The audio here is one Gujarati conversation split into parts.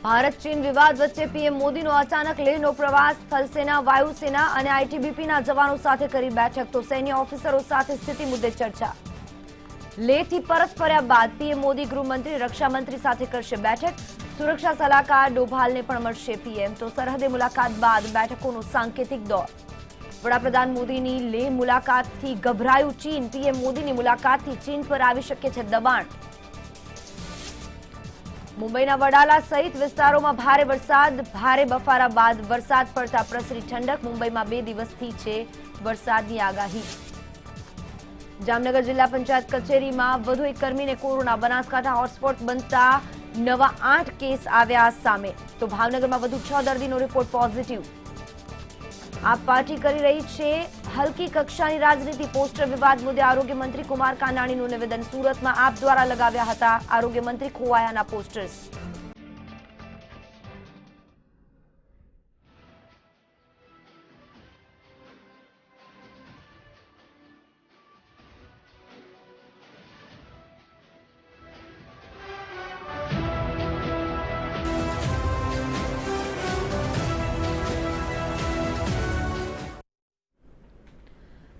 ભારત ચીન વિવાદ વચ્ચે પીએમ મોદીનો અચાનક લેહનો પ્રવાસ, થલસેના, વાયુસેના અને આઈટીબીપીના જવાનો સાથે કરી બેઠક, તો સૈન્ય ઓફિસરો સાથે સ્થિતિ મુદ્દે ચર્ચા. લેહથી પરત ફર્યા બાદ પીએમ મોદી ગૃહમંત્રી, રક્ષામંત્રી સાથે કરશે બેઠક. સુરક્ષા સલાહકાર ડોભાલને પણ મળશે પીએમ, તો સરહદે મુલાકાત બાદ બેઠકોનો સાંકેતિક દોર. વડાપ્રધાન મોદીની લેહ મુલાકાતથી ગભરાયું ચીન, પીએમ મોદીની મુલાકાતથી ચીન પર આવી શકે છે દબાણ. મુંબઈના વડાલા સહિત વિસ્તારોમાં ભારે વરસાદ, ભારે બફારા બાદ વરસાદ પડતા પ્રસરી ઠંડક. મુંબઈમાં 2 દિવસથી છે વરસાદની આગાહી. જામનગર જિલ્લા પંચાયત કચેરીમાં વધુ એક કર્મીને કોરોના, બનાસકાંઠા હોટસ્પોટ બનતા નવા 8 કેસ આવ્યા સામે, તો ભાવનગરમાં વધુ 6 દર્દીનો રિપોર્ટ પોઝિટિવ. આપ પાર્ટી કરી રહી છે હલકી કક્ષાની રાજનીતિ, પોસ્ટર વિવાદ મુદ્દે આરોગ્ય મંત્રી કુમાર કાનાણીનું નિવેદન. સુરતમાં આપ દ્વારા લગાવ્યા હતા આરોગ્ય મંત્રી ખોવાયાના પોસ્ટર્સ.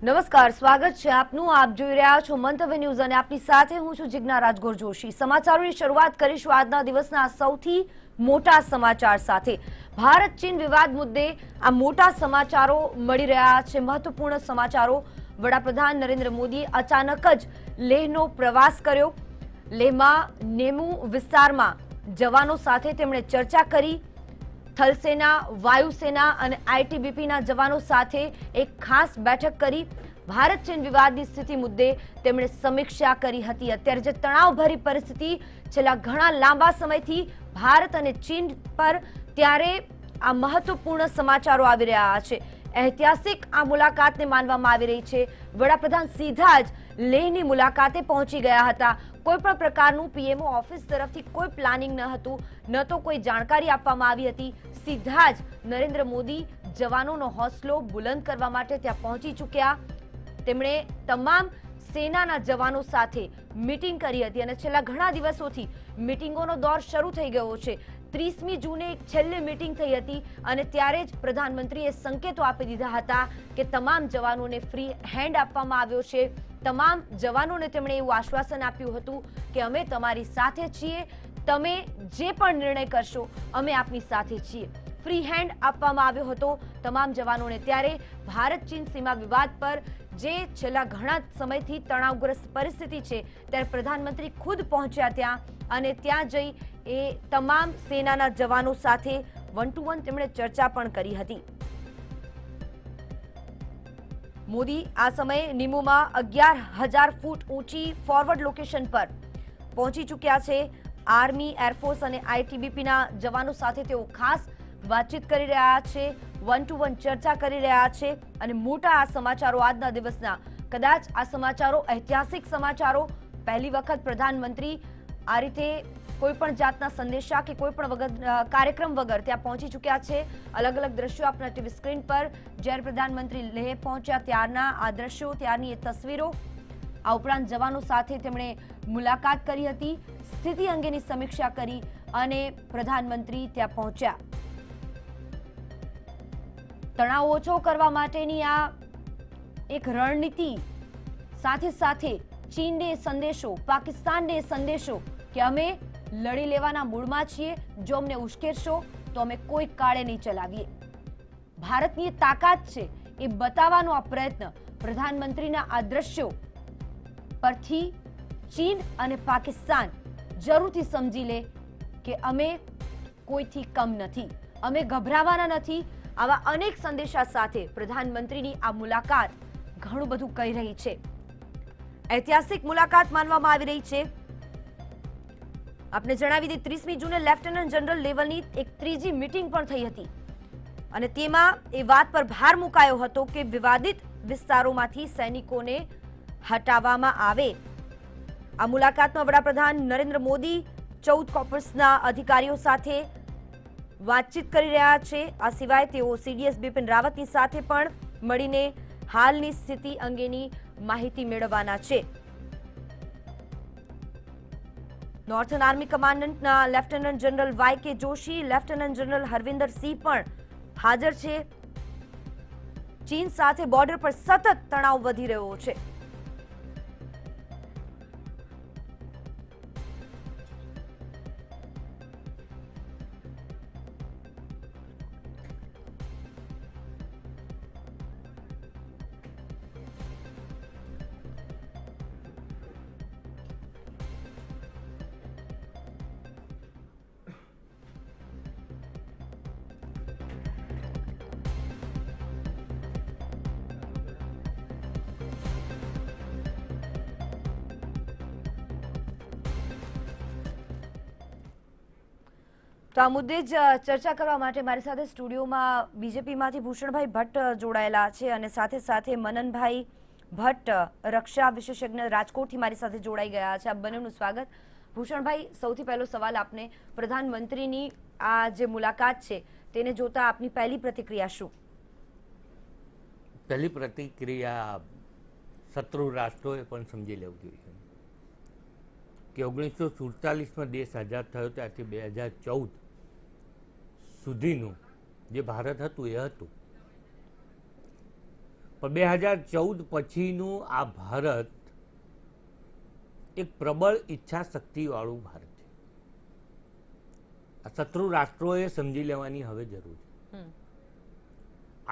નમસ્કાર, સ્વાગત છે આપનું. આપ જોઈ રહ્યા છો મંતવ્ય ન્યૂઝ અને આપની સાથે હું છું જિજ્ઞા રાજગોર જોશી. સમાચારોની શરૂઆત કરીશું આજના દિવસના સૌથી મોટા સમાચાર સાથે. ભારત ચીન વિવાદ મુદ્દે આ મોટા સમાચારો મળી રહ્યા છે, મહત્વપૂર્ણ સમાચારો. વડાપ્રધાન નરેન્દ્ર મોદીએ અચાનક જ લેહનો પ્રવાસ કર્યો. લેહમાં નેમુ વિસ્તારમાં જવાનો સાથે તેમણે ચર્ચા કરી. થલસેના, વાયુસેના અને આઈટીબીપીના જવાનો સાથે એક ખાસ બેઠક કરી. ભારત ચીન વિવાદની સ્થિતિ મુદ્દે તેમણે સમીક્ષા કરી હતી. અત્યારે જે તણાવભરી પરિસ્થિતિ છેલ્લા ઘણા લાંબા સમયથી ભારત અને ચીન પર, ત્યારે આ મહત્વપૂર્ણ સમાચારો આવી રહ્યા છે. ઐતિહાસિક આ મુલાકાતને માનવામાં આવી રહી છે. વડાપ્રધાન સીધા જ લેહની મુલાકાતે પહોંચી ગયા હતા. કોઈ પણ પ્રકારનું પીએમઓ ઓફિસ તરફથી કોઈ પ્લાનિંગ ન હતું, ન તો કોઈ જાણકારી આપવામાં આવી હતી. સીધા જ નરેન્દ્ર મોદી જવાનોનો હોંસલો બુલંદ કરવા માટે ત્યાં પહોંચી ચૂક્યા. તેમણે તમામ સેનાના જવાનો સાથે મીટિંગ કરી હતી અને છેલ્લા ઘણા દિવસોથી મીટિંગોનો દોર શરૂ થઈ ગયો છે. 30મી જૂને એક છેલ્લી મીટિંગ થઈ હતી અને ત્યારે જ પ્રધાનમંત્રીએ સંકેતો આપી દીધા હતા કે તમામ જવાનોને ફ્રી હેન્ડ આપવામાં આવ્યો છે. તમામ જવાનોને તેમણે એવું આશ્વાસન આપ્યું હતું કે અમે તમારી સાથે છીએ, તમે જે પણ નિર્ણય કરશો અમે આપની સાથે છીએ. ફ્રી હેન્ડ આપવામાં આવ્યો હતો તમામ જવાનોને. ત્યારે ભારત ચીન સીમા વિવાદ પર જે છેલ્લા ઘણા સમયથી તણાવગ્રસ્ત પરિસ્થિતિ છે, ત્યારે પ્રધાનમંત્રી ખુદ પહોંચ્યા ત્યાં અને ત્યાં જઈ એ તમામ સેનાના જવાનો સાથે 1 to 1 તેમણે ચર્ચા પણ કરી હતી. મોદી આ સમયે નિમુમાં 11,000 ફૂટ ઊંચી ફોરવર્ડ લોકેશન પર પહોંચી ચૂક્યા છે. આર્મી, એરફોર્સ અને આઈટીબીપીના જવાનો સાથે તેઓ ખાસ વાતચીત કરી રહ્યા છે, 1 to 1 ચર્ચા કરી રહ્યા છે. અને મોટા આ સમાચારો આજના દિવસના, કદાચ આ સમાચારો ઐતિહાસિક સમાચારો. પહેલી વખત પ્રધાનમંત્રી આ રીતે કોઈ પણ જાતના સંદેશા કે કોઈ પણ કાર્યક્રમ વગર ત્યાં પહોંચી ચૂક્યા છે. અલગ અલગ દ્રશ્યો આપણા ટીવી સ્ક્રીન પર, જ્યારે પ્રધાનમંત્રી લેહ પહોંચ્યા ત્યારના આ દ્રશ્યો, ત્યારની એ તસવીરો. આ ઉપરાંત જવાનો સાથે તેમણે મુલાકાત કરી હતી, સ્થિતિ અંગેની સમીક્ષા કરી અને પ્રધાનમંત્રી ત્યાં પહોંચ્યા. તણાવ ઓછો કરવા માટેની આ એક રણનીતિ, સાથે સાથે ચીનને સંદેશો, પાકિસ્તાનને સંદેશો કે અમે લડી લેવાના મૂડમાં છીએ, જો અમને ઉશ્કેરશો તો અમે કોઈ કાળે નહીં ચલાવીએ. ભારતની તાકાત છે એ બતાવવાનો આ પ્રયત્ન. પ્રધાનમંત્રીના આ દ્રશ્યો પરથી ચીન અને પાકિસ્તાન જરૂરથી સમજી લે કે અમે કોઈથી કમ નથી, અમે ગભરાવાના નથી. આવા અનેક સંદેશા સાથે પ્રધાનમંત્રીની આ મુલાકાત ઘણું બધું કહી રહી છે. ઐતિહાસિક મુલાકાત માનવામાં આવી રહી છે. આપને જણાવી દઈએ 30મી જૂને લેફ્ટનન્ટ જનરલ લેવલની એક ત્રીજી મીટિંગ પણ થઈ હતી અને તેમાં એ વાત પર ભાર મુકાયો હતો કે વિવાદિત વિસ્તારોમાંથી સૈનિકોને હટાવવામાં આવે. આ મુલાકાતમાં વડાપ્રધાન નરેન્દ્ર મોદી 14 કોર્પ્સના અધિકારીઓ સાથે વાતચીત કરી રહ્યા છે. આ સિવાય તેઓ સીડીએસ બિપિન રાવતની સાથે પણ મળીને હાલની સ્થિતિ અંગેની માહિતી મેળવવાના છે. નોર્થન આર્મી કમાન્ડન્ટના lieutenant general YK Joshi, lieutenant general Harvinder Singh પણ હાજર છે. ચીન સાથે બોર્ડર પર સતત તણાવ વધી રહ્યો છે. તો આ મુદ્દે જ ચર્ચા કરવા માટે મારી સાથે સ્ટુડિયોમાં બીજેપીમાંથી ભૂષણભાઈ ભટ્ટ જોડાયેલા છે અને સાથે સાથે મનનભાઈ ભટ્ટ રક્ષા વિશેષજ્ઞ રાજકોટથી મારી સાથે જોડાઈ ગયા છે. આપ બંનેનું સ્વાગત. ભૂષણભાઈ, સૌથી પહેલો સવાલ આપને, પ્રધાનમંત્રીની આ જે મુલાકાત છે તેને જોતા આપની પહેલી પ્રતિક્રિયા શું? પહેલી પ્રતિક્રિયા શત્રુ રાષ્ટ્રોએ પણ સમજી લેવું જોઈએ કે 1947માં દેશ આઝાદ થયો ત્યારથી 2014 સુધીનું જે ભારત હતું એ હતું, પણ 2014 પછીનું આ ભારત એક પ્રબળ ઈચ્છા શક્તિવાળું ભારત છે. આ શત્રુ રાષ્ટ્રોએ સમજી લેવાની હવે જરૂર છે.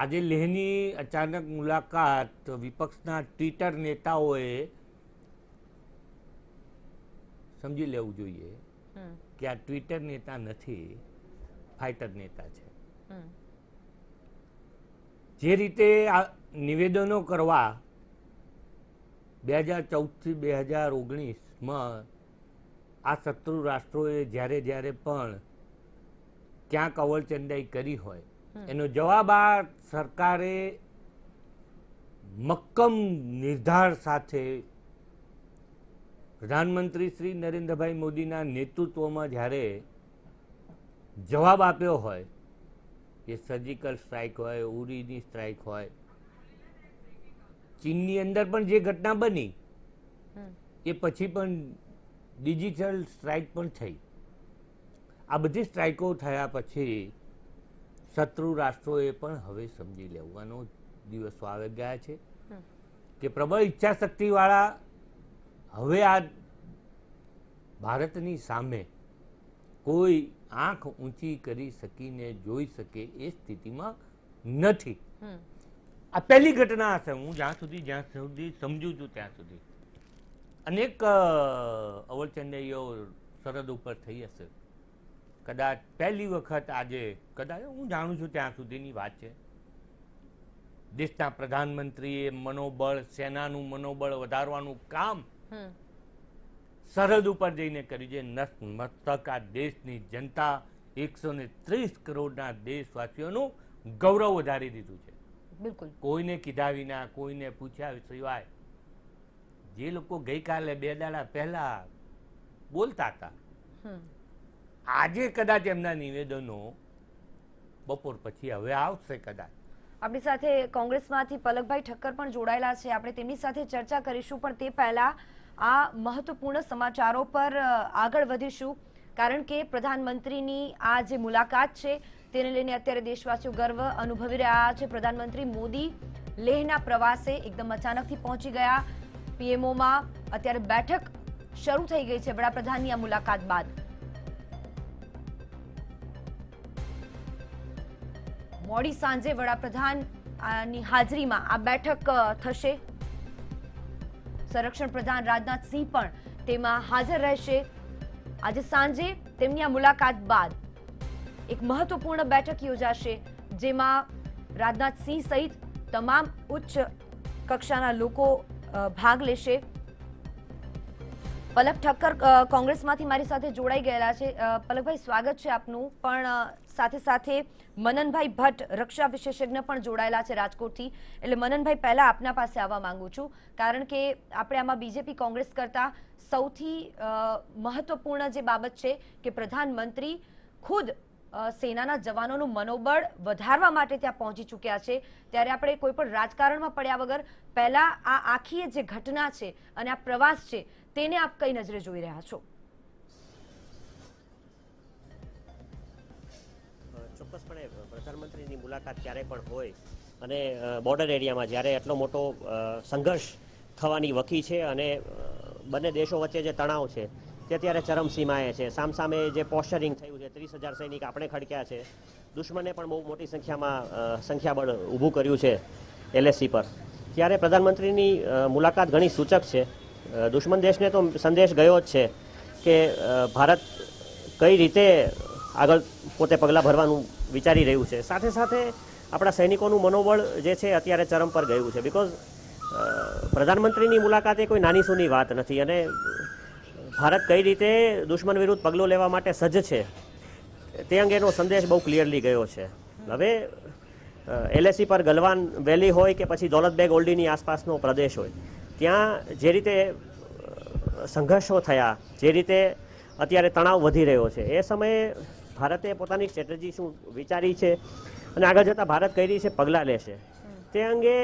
આજે લેહની અચાનક મુલાકાત વિપક્ષના ટ્વિટર નેતાઓએ સમજી લેવું જોઈએ કે આ ટ્વિટર નેતા નથી, ફાઇટર નેતા છે. જે રીતે આ નિવેદનો કરવા 2014થી 2019માં આ શત્રુ રાષ્ટ્રોએ જ્યારે પણ ક્યાંક અવળચંદાઈ કરી હોય એનો જવાબ આ સરકારે મક્કમ નિર્ધાર સાથે પ્રધાનમંત્રી શ્રી નરેન્દ્રભાઈ મોદીના નેતૃત્વમાં જ્યારે જવાબ આપ્યો હોય, એ સર્જિકલ સ્ટ્રાઇક હોય, ઉરીની સ્ટ્રાઇક હોય, ચીનની અંદર પણ જે ઘટના બની એ પછી પણ ડિજિટલ સ્ટ્રાઇક પણ થઈ. આ બધી સ્ટ્રાઇકો થયા પછી શત્રુ રાષ્ટ્રોએ પણ હવે સમજી લેવાનો દિવસો આવી ગયા છે કે પ્રબળ ઈચ્છા શક્તિવાળા હવે આ ભારતની સામે કોઈ આંખ ઊંચી કરી શકીને જોઈ શકે એ સ્થિતિમાં નથી. આ પહેલી ઘટના હશે, હું જ્યાં સુધી સમજુ છું ત્યાં સુધી. અનેક અવળચંદાઈઓ સરહદ ઉપર થઈ હશે. કદાચ પહેલી વખત આજે, કદાચ હું જાણું છું ત્યાં સુધીની વાત છે, દેશના પ્રધાનમંત્રીએ મનોબળ, સેનાનું મનોબળ વધારવાનું કામ સરહદ ઉપર જઈને કર્યું છે. નતમસ્તક આ દેશની જનતા, 130 કરોડના દેશવાસીઓનું ગૌરવ વધારી દીધું છે. બિલકુલ. કોઈને કીધા વિના, કોઈને પૂછ્યા સિવાય જે લોકો ગઈકાલે 2 દાડા પહેલા બોલતા હતા, આજે કદાચ એમના નિવેદનો બપોર પછી હવે આવશે કદાચ. આપણી સાથે કોંગ્રેસમાંથી પલકભાઈ ઠક્કર પણ જોડાયેલા છે, આપણે તેમની સાથે ચર્ચા કરીશું, પણ તે પહેલા આ મહત્વપૂર્ણ સમાચારો પર આગળ વધીશું, કારણ કે પ્રધાનમંત્રીની આ જે મુલાકાત છે તેને લઈને અત્યારે દેશવાસીઓ ગર્વ અનુભવી રહ્યા છે. પ્રધાનમંત્રી મોદી લેહના પ્રવાસે એકદમ અચાનકથી પહોંચી ગયા. પીએમઓમાં અત્યારે બેઠક શરૂ થઈ ગઈ છે વડાપ્રધાનની આ મુલાકાત બાદ. મોડી સાંજે વડાપ્રધાનની હાજરીમાં આ બેઠક થશે. સંરક્ષણ પ્રધાન રાજનાથસિંહ પણ તેમાં હાજર રહેશે. આજે સાંજે તેમની આ મુલાકાત બાદ એક મહત્વપૂર્ણ બેઠક યોજાશે, જેમાં રાજનાથસિંહ સહિત તમામ ઉચ્ચ કક્ષાના લોકો ભાગ લેશે. પલક ઠક્કર કોંગ્રેસમાંથી મારી સાથે જોડાઈ ગયેલા છે. પલકભાઈ, સ્વાગત છે આપનું. પણ સાથે સાથે મનનભાઈ ભટ્ટ રક્ષા વિશેષજ્ઞ પણ જોડાયેલા છે રાજકોટથી. એટલે મનનભાઈ, પહેલા આપના પાસે આવવા માંગુ છું, કારણ કે આપણે આમાં બીજેપી કોંગ્રેસ કરતા સૌથી મહત્વપૂર્ણ જે બાબત છે કે પ્રધાનમંત્રી ખુદ સેનાના જવાનોનું મનોબળ વધારવા માટે ત્યાં પહોંચી ચૂક્યા છે, ત્યારે આપણે કોઈ પણ રાજકારણમાં પડ્યા વગર પહેલા આ આખી જે ઘટના છે અને આ પ્રવાસ છે તેને આપ કઈ નજરે જોઈ રહ્યા છો? ચોક્કસપણે પ્રધાનમંત્રીની મુલાકાત ક્યારે પણ હોય અને બોર્ડર એરિયામાં જ્યારે એટલો મોટો સંઘર્ષ થવાની વકી છે અને બંને દેશો વચ્ચે જે તણાવ છે તે અત્યારે ચરમસીમાએ છે. સામસામે જે પોસ્ચરિંગ થયું છે, 30,000 સૈનિક આપણે ખડક્યા છે, દુશ્મને પણ બહુ મોટી સંખ્યાબળ ઊભું કર્યું છે LAC પર. ત્યારે પ્રધાનમંત્રીની મુલાકાત ઘણી સૂચક છે. દુશ્મન દેશને તો સંદેશ ગયો જ છે કે ભારત કઈ રીતે આગળ પોતે પગલાં ભરવાનું વિચારી રહ્યું છે. સાથે સાથે આપણા સૈનિકોનું મનોબળ જે છે અત્યારે ચરમ પર ગયું છે. બિકોઝ પ્રધાનમંત્રીની મુલાકાત એ કોઈ નાની સૂની વાત નથી અને ભારત કઈ રીતે દુશ્મન વિરુદ્ધ પગલું લેવા માટે સજ્જ છે તે અંગેનો સંદેશ બહુ ક્લિયરલી ગયો છે. હવે LAC પર ગલવાન વેલી હોય કે પછી દૌલત બેગ ઓલ્ડીની આસપાસનો પ્રદેશ હોય, ત્યાં જે રીતે સંઘર્ષો થયા, જે રીતે અત્યારે તણાવ વધી રહ્યો છે, એ સમયે ભારતે પોતાની સ્ટ્રેટેજી શું વિચારી છે અને આગળ જતાં ભારત કઈ રીતે પગલાં લેશે તે અંગે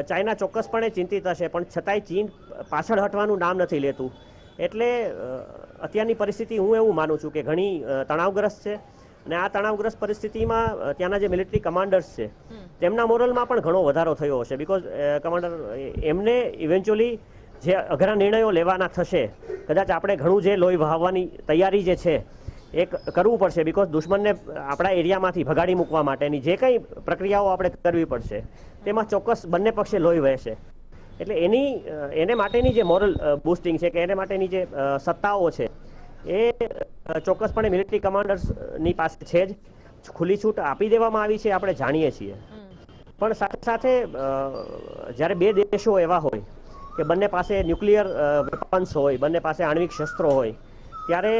ચાઇના ચોક્કસપણે ચિંતિત હશે. પણ છતાંય ચીન પાછળ હટવાનું નામ નથી લેતું. એટલે અત્યારની પરિસ્થિતિ હું એવું માનું છું કે ઘણી તણાવગ્રસ્ત છે અને આ તણાવગ્રસ્ત પરિસ્થિતિમાં ત્યાંના જે મિલિટરી કમાન્ડર્સ છે તેમના મોરલમાં પણ ઘણો વધારો થયો હશે. બિકોઝ કમાન્ડર એમને ઇવેન્ચ્યુઅલી જે અઘરા નિર્ણયો લેવાના થશે, કદાચ આપણે ઘણું જે લોહી વહાવવાની તૈયારી જે છે એ કરવું પડશે. બિકોઝ દુશ્મનને આપણા એરિયામાંથી ભગાડી મૂકવા માટેની જે કંઈ પ્રક્રિયાઓ આપણે કરવી પડશે તેમાં ચોક્કસ બંને પક્ષે લોહી વહેશે. એટલે એને માટેની જે મોરલ બૂસ્ટિંગ છે કે એને માટેની જે સત્તાઓ છે એ ચોક્કસપણે મિલિટરી કમાન્ડર્સની પાસે છે જ. ખુલ્લી છૂટ આપી દેવામાં આવી છે આપણે જાણીએ છીએ. પણ સાથે સાથે જ્યારે બે દેશો એવા હોય કે બંને પાસે ન્યુક્લિયર વેપન્સ હોય, બંને પાસે આણ્વિક શસ્ત્રો હોય, ત્યારે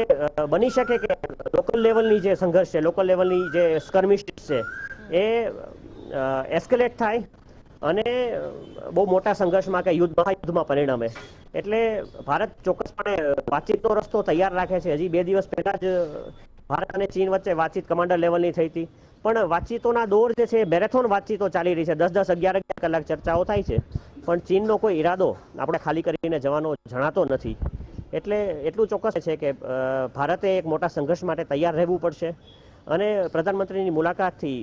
બની શકે કે લોકલ લેવલની જે સંઘર્ષ છે, લોકલ લેવલની જે સ્કર્મિશ છે એ એસ્કેલેટ થાય અને બહુ મોટા સંઘર્ષમાં કે મહાયુદ્ધમાં પરિણમે. એટલે ભારત ચોક્કસપણે વાતચીતનો રસ્તો તૈયાર રાખે છે. હજી 2 દિવસ પહેલાં જ ભારત અને ચીન વચ્ચે વાતચીત કમાન્ડર લેવલની થઈ હતી. પણ વાતચીતોના દોર જે છે, મેરેથોન વાતચીતો ચાલી રહી છે. 10-10, 11-11 કલાક ચર્ચાઓ થાય છે, પણ ચીનનો કોઈ ઈરાદો આપણે ખાલી કરીને જવાનો જણાતો નથી. એટલે એટલું ચોક્કસ છે કે ભારતે એક મોટા સંઘર્ષ માટે તૈયાર રહેવું પડશે અને પ્રધાનમંત્રીની મુલાકાતથી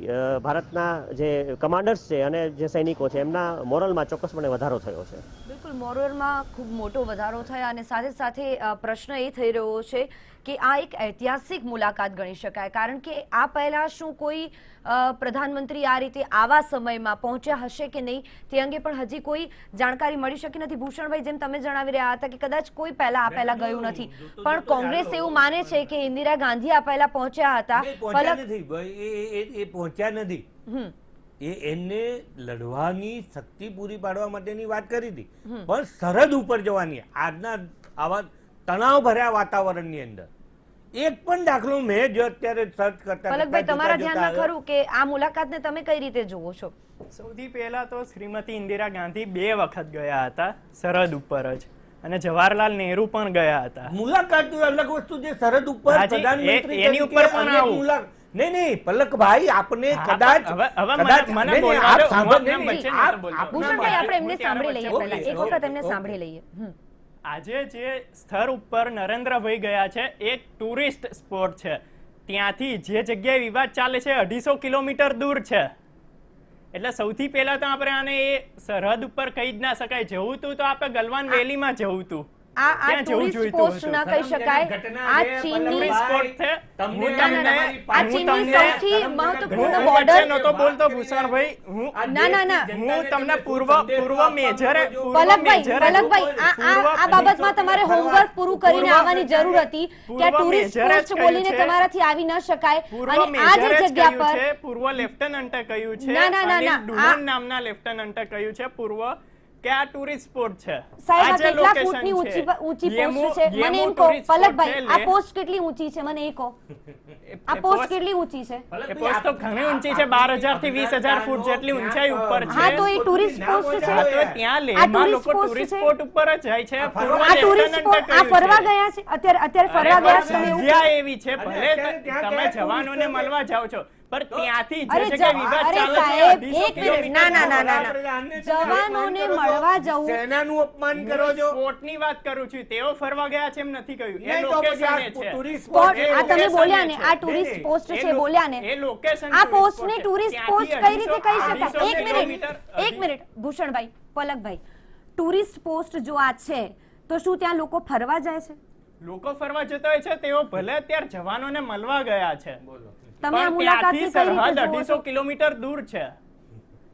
ભારતના જે કમાન્ડર્સ છે અને જે સૈનિકો છે એમના મોરલમાં ચોક્કસપણે વધારો થયો છે. બિલકુલ, મોરલમાં ખૂબ મોટો વધારો થયો અને સાથે સાથે પ્રશ્ન એ થઈ રહ્યો છે કે આ એક ઐતિહાસિક મુલાકાત ગણી શકાય, કારણ કે આ પહેલા શું કોઈ પ્રધાનમંત્રી આ રીતે આવા સમયમાં પહોંચ્યા હશે કે નહીં તે અંગે પણ હજી કોઈ જાણકારી મળી શકી નથી. ભૂષણભાઈ, જેમ તમે જણાવી રહ્યા હતા કે કદાચ કોઈ પહેલા આ પહેલા ગયું નથી, પણ કોંગ્રેસ એવું માને છે કે ઇન્દિરા ગાંધી આ પહેલા પહોંચ્યા હતા. એ પહોંચ્યા નથી. એમને લડવાની શક્તિ પૂરી પાડવા માટેની વાત કરી હતી, પણ સરહદ ઉપર જવાની આજના આવા તણાવ ભર્યા વાતાવરણની અંદર એક પણ દાખલો મેં જો અત્યારે સર્ચ કરતા પલકભાઈ, તમારા ધ્યાનમાં ખરું કે આ મુલાકાતને તમે કઈ રીતે જુઓ છો? સૌથી પહેલા તો શ્રીમતી ઇન્દિરા ગાંધી 2 વખત ગયા હતા સરહદ ઉપર જ, અને જવાહરલાલ નહેરુ પણ ગયા હતા. મુલાકાત અલગ વસ્તુ છે, સરહદ ઉપર પ્રધાનમંત્રી એની ઉપર પણ આવું નહીં પલકભાઈ, આપને કદાચ ભૂષણભાઈ, આપણે એમને સાંભળી લઈએ પહેલા, એક વખત એમને સાંભળી લઈએ. આજે જે સ્થળ ઉપર નરેન્દ્રભાઈ ગયા છે એક ટુરિસ્ટ સ્પોટ છે. ત્યાંથી જે જગ્યાએ વિવાદ ચાલે છે 250 કિલોમીટર દૂર છે. એટલે સૌથી પહેલા તો આપણે આને એ સરહદ ઉપર કહી જ ના શકાય. જવું તું તો આપણે ગલવાન વેલીમાં જવું તું. આ ટુરિસ્ટ પોસ્ટ ના કહી શકાય. આ ચીનની સ્પોટ છે. આ ચીનની સૌથી મહત્વપૂર્ણ બોર્ડર નહોતો બોલતો ભૂષણભાઈ. હું તમને પૂર્વ મેજર પલકભાઈ, આ બાબતમાં તમારે હોમવર્ક પૂરું કરીને આવવાની જરૂર હતી કે આ ટુરિસ્ટ પોસ્ટ બોલીને તમારાથી આવી ન શકાય. અને આ જે જગ્યા પર પૂર્વ લેફ્ટનન્ટે કહ્યું છે, ડુમન નામના લેફ્ટનન્ટે કહ્યું છે પૂર્વ કે આ ટુરિસ્ટ સ્પોટ છે. સાહેબ, કેટલા ફૂટની ઊંચી પોસ્ટ છે મને એમ કહો. પલકભાઈ, આ પોસ્ટ કેટલી ઊંચી છે મને એ કહો. આ પોસ્ટ કેટલી ઊંચી છે? એ પોસ્ટ તો ઘણી ઊંચી છે, 12,000 થી 20,000 ફૂટ જેટલી ઊંચાઈ ઉપર છે. હા, તો એ ટુરિસ્ટ પોસ્ટ છે. તો ત્યાં લેહમાં લોકો ટુરિસ્ટ સ્પોટ ઉપર જ જાય છે. આ ટુરિસ્ટ સ્પોટ આ ફરવા ગયા છે અત્યારે ફરવા ગયા છે. જગ્યા એવી છે, ભલે તમે જવાનોને મળવા જાઓ છો, પણ ત્યાંથી અરે જે જગ્યાએ વિવાદ અરે ચાલે છે સાહેબ, 250 એક મિનિટ, ના, ના, ના, ના, ના. વડાપ્રધાનને જવાનોને અપમાન કરો છો. મળવા જવું. સેનાનું અપમાન કરો છો. સ્પોર્ટની વાત કરું છું. તેઓ ફરવા ગયા છે એમ નથી કહ્યું. એ નહીં તો પછી આ લોકેશન છે. tourist સ્પોટ spot આ એ તમે location બોલ્યા ને છે. આ ટુરિસ્ટ નહીં, પોસ્ટ એ છે લો- બોલ્યા ને એ location આ tourist પોસ્ટ ને spot છે. ટુરિસ્ટ ત્યાંથી પોસ્ટ કઈ રીતે કહી 250 શકાય? એક મિનિટ, કિલોમીટર, એક મિનિટ, ભૂષણભાઈ, પલકભાઈ, ટુરિસ્ટ પોસ્ટ જો આ છે તો શું ત્યાં લોકો ફરવા જાય છે? લોકો ફરવા જતા હોય છે, તેઓ ભલે અત્યારે જવાનોને મળવા ગયા છે, તમે આ પણ મુલાકાતથી ત્યાંથી કઈ રીતે સરહદ જુઓ છો? 250 કિલોમીટર દૂર છે.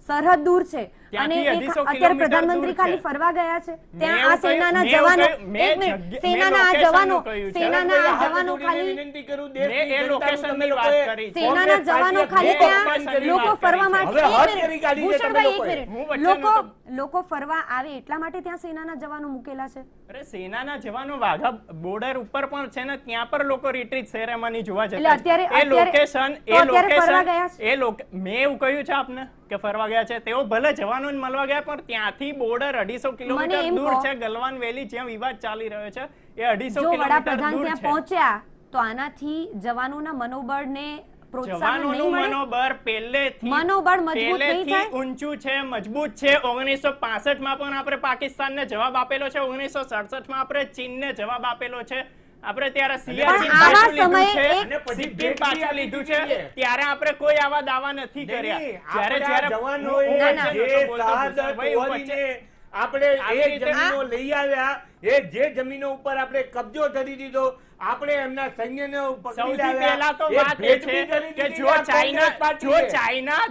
સરહદ દૂર છે અને ત્યાંથી એક 250 અત્યારે કિલોમીટર પ્રધાનમંત્રી દૂર ખાલી છે. ફરવા ગયા છે ત્યાં એવું આ સેનાના કહ્યું- જવાનો મેં એક એવું મિનિટ, કહ્યું- સેનાના આ મેં જવાનો location નું કહ્યું છે. સેનાના આ હાથ જવાનો જોડીને ખાલી વિનંતી કરું, મેં દેશની એ જનતાનું location તમે ની વાત લોકોએ કરી છે. સેનાના કોંગ્રેસ જવાનો પાર્ટીએ ખાલી ખૂબ ત્યાં અપમાન કર્યું. લોકો વાત ફરવા કરી માટે છે. હવે એક હદ કરી કાઢી મિનિટ, છે તમે ભૂષણભાઈ, એક લોકોએ. મિનિટ. હું વચ્ચેનો લોકો ફરવા આવે એટલા માટે ત્યાં સેનાના જવાનો મૂકેલા છે. અરે સેનાના જવાનો વાઘા બોર્ડર ઉપર પણ છે ને, ત્યાં પર લોકો રિટ્રીટ સેરેમની જોવા એટલે જતા અત્યારે- છે. એ અત્યારે- લોકેશન તો અત્યારે ફરવા ગયા છે? મેં એવું કહ્યું છે આપને કે ફરવા ગયા છે. તેઓ ભલે જવાનોને મળવા ગયા, પણ ત્યાંથી બોર્ડર 250 કિલોમીટર એમ દૂર કહો- છે. ગલવાન વેલી જ્યાં વિવાદ ચાલી રહ્યો છે એ 250 જો કિલોમીટર વડાપ્રધાન દૂર ત્યાં છે. પહોંચ્યા તો આનાથી જવાનોના મનોબળને પ્રોત્સાહન નહીં જવાનોનું મળે? મનોબળ પહેલેથી મનોબળ મજબૂત નહીં પહેલેથી થાય? ઊંચું છે, મજબૂત છે. 1965 માં પણ આપણે પાકિસ્તાનને જવાબ આપેલો છે. 1967 માં આપણે ચીનને જવાબ આપેલો છે. આપણે ત્યારે સિયાચીન આવા પાછું લીધું સમયે છે, એક- અને પછી સિક્કિમ ભેટ પાછું બી લીધું આપી છે. દીધી છે. ત્યારે આપણે કોઈ આવા દાવા નથી કર્યા. નહીં, જ્યારે આપણા જ્યારે જવાનોએ હું ના, ના. જે વચ્ચે નહોતો બોલતો, શહાદત ભૂષણભાઈ, હું વચ્ચે- વહોરીને આપણે આવી એ રીતે- જમીનો લઈ આવ્યા, એ જે જમીનો ઉપર આપણે કબજો કરી દીધો, આપણે એમના સૈન્યને પકડી સૌથી લાવ્યા, પહેલા તો એ વાત એ ભેટ છે બી કરી કે દીધી જો આ કોંગ્રેસ પાર્ટીએ.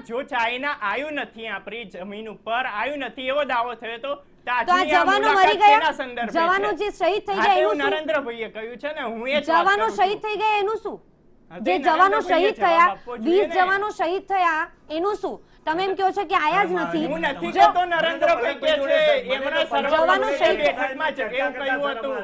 જો ચાઇના આવ્યું નથી આપણી જમીન ઉપર, આવ્યું નથી એવો દાવો થયો તો તો આ આજની આ જવાનો મુલાકાત મરી ગયા? શેના સંદર્ભે જવાનો છે? જે શહીદ થઈ હા, ગયા તેવું એનું શું? નરેન્દ્રભાઈએ કહ્યું છે ને, હું એ જ વાત જવાનો કરું છું. શહીદ થઈ ગયા એનું શું? હા, તે જે જવાનો નરેન્દ્રભાઈએ શહીદ જવાબ થયા, આપવો જોઈએ 20 ને. જવાનો શહીદ થયા એનું શું? તમે એમ કહો છો કે આયા જ નથી. હું નથી જો- કહેતો નરેન્દ્રભાઈ કે છે, એમણે જવાનો સર્વપક્ષીય શહીદ- બેઠકમાં જ એવું કહ્યું હતું.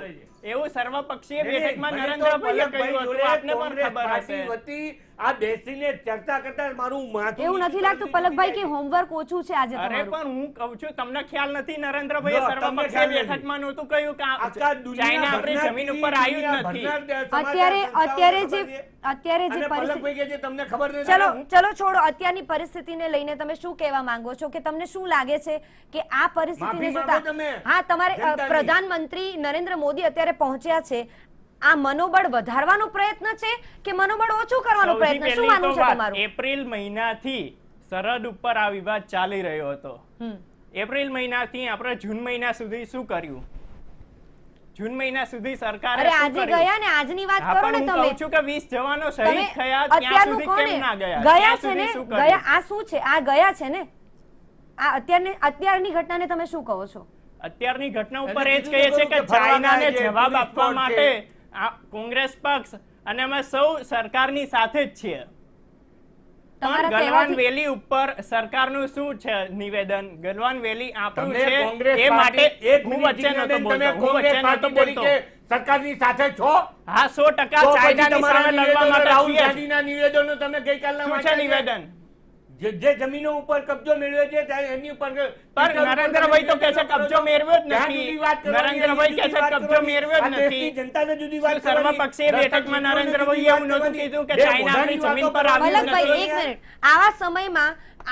એવું સર્વપક્ષીય બેઠકમાં મને તો નરેન્દ્રભાઈએ પલકભાઈ કહ્યું હતું. જોડે આપને પણ કોંગ્રેસ ખબર પાર્ટી હશે. વતી આ બેસીને ચર્ચા કરતા મારું માથું એવું નથી લાગતું પલકભાઈ કે હોમવર્ક ઓછું છે આજે અરે તમારું? પણ હું કહું છું, તમને ખ્યાલ નથી નરેન્દ્રભાઈએ ના, તમને સર્વપક્ષીય ખ્યાલ નથી. બેઠકમાં નહોતું કહ્યું કે આખા ચાઇના આપણી જમીન ઉપર આવ્યું જ નથી. અત્યારે જે પરિસ્થિતિ પલકભાઈ કે છે તમને ખબર નથી. ચલો ચલો છોડો, અત્યારની પરિસ્થિતિને લઈને તમે શું કહેવા માંગો છો? કે તમને શું લાગે છે કે આ પરિસ્થિતિને માફી જોતા માંગો તમે, હા તમારે જનતાની. પ્રધાનમંત્રી નરેન્દ્ર મોદી અત્યારે પહોંચ્યા છે, આ મનોબળ વધારવાનો પ્રયત્ન છે કે મનોબળ ઓછું કરવાનો સૌથી પ્રયત્ન? શું પહેલી માનવું તો છે વાત, તમારું? એપ્રિલ મહિનાથી સરહદ ઉપર આ વિવાદ ચાલી રહ્યો હતો. હમ. એપ્રિલ મહિનાથી આપણે જૂન મહિના સુધી શું કર્યું? જૂન મહિના સુધી સરકારે અરે શું આજે કર્યું? ગયા ને, આજની વાત હા, કરો ને પણ હું તમે. કહું છું કે 20 જવાનો તમે શહીદ થયા, ત્યાં અત્યારનું સુધી કોને? કેમ ના ગયા? ગયા ત્યાં છે ને, સુધી શું કર્યું? ગયા. આ શું છે? આ ગયા છે ને. આ અત્યારની ઘટનાને તમે શું કહો છો? અત્યારની ઘટના ઉપર એને એ જ કીધું કહીએ છે કે કે ફરવા ચાઇનાને ગયા છે, જવાબ ટુરિસ્ટ આપવા સ્પોટ માટે છે. આ કોંગ્રેસ પક્ષ અને અમે સૌ સરકારની સાથે જ છીએ. તમારા પણ ગલવાન કહેવાથી- વેલી ઉપર સરકારનું શું છે નિવેદન? ગલવાન વેલી આપણું તમે છે, કોંગ્રેસ એ માટે પાર્ટી એક હું મિનિટ વચ્ચે નહોતો જીજ્ઞાબેન, બોલતો. તમે હું કોંગ્રેસ વચ્ચે નહોતો પાર્ટી બોલતો. તરીકે સરકારની સાથે છો? હા, 100% તો પછી ચાઇનાની તમારા સામે લડવા નિવેદનો, માટે રાહુલ છીએ જ. ગાંધીના નિવેદનો તમે ગઈકાલના શું છે વાંચ્યા છે? નિવેદન? જે જમીનો ઉપર કબજો મેળવ્યો છે ત્યાં એની ઉપર પણ નરેન્દ્રભાઈ તો કહે છે કબજો મેળવ્યો જ ત્યાં નથી. જુદી વાત કરવાની, નરેન્દ્રભાઈ કહે છે જુદી વાત કબજો કરવાની. મેળવ્યો જ આ દેશની નથી. જનતાને જુદી વાત શું સર્વપક્ષીય કરવાની? બેઠકમાં દર્શક નરેન્દ્રભાઈએ મિત્રોને એવું નહોતું જુદી કીધું કે બે ચાઇના આપણી મોઢાની જમીન વાતો પર આવ્યું કરવાની. પલકભાઈ, નથી. એક મિનિટ.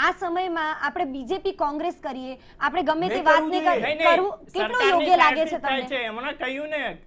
આ સમયમાં આપણે બીજેપી કોંગ્રેસ કરીએ, આપણે ગમે તે નહીં વાત કરવું ને જોઈએ. નહીં, નહીં. કરવું કેટલું સરકારની યોગ્ય લાગે છે સાહેબથી થાય તમને? છે. હમણાં કહ્યું ને,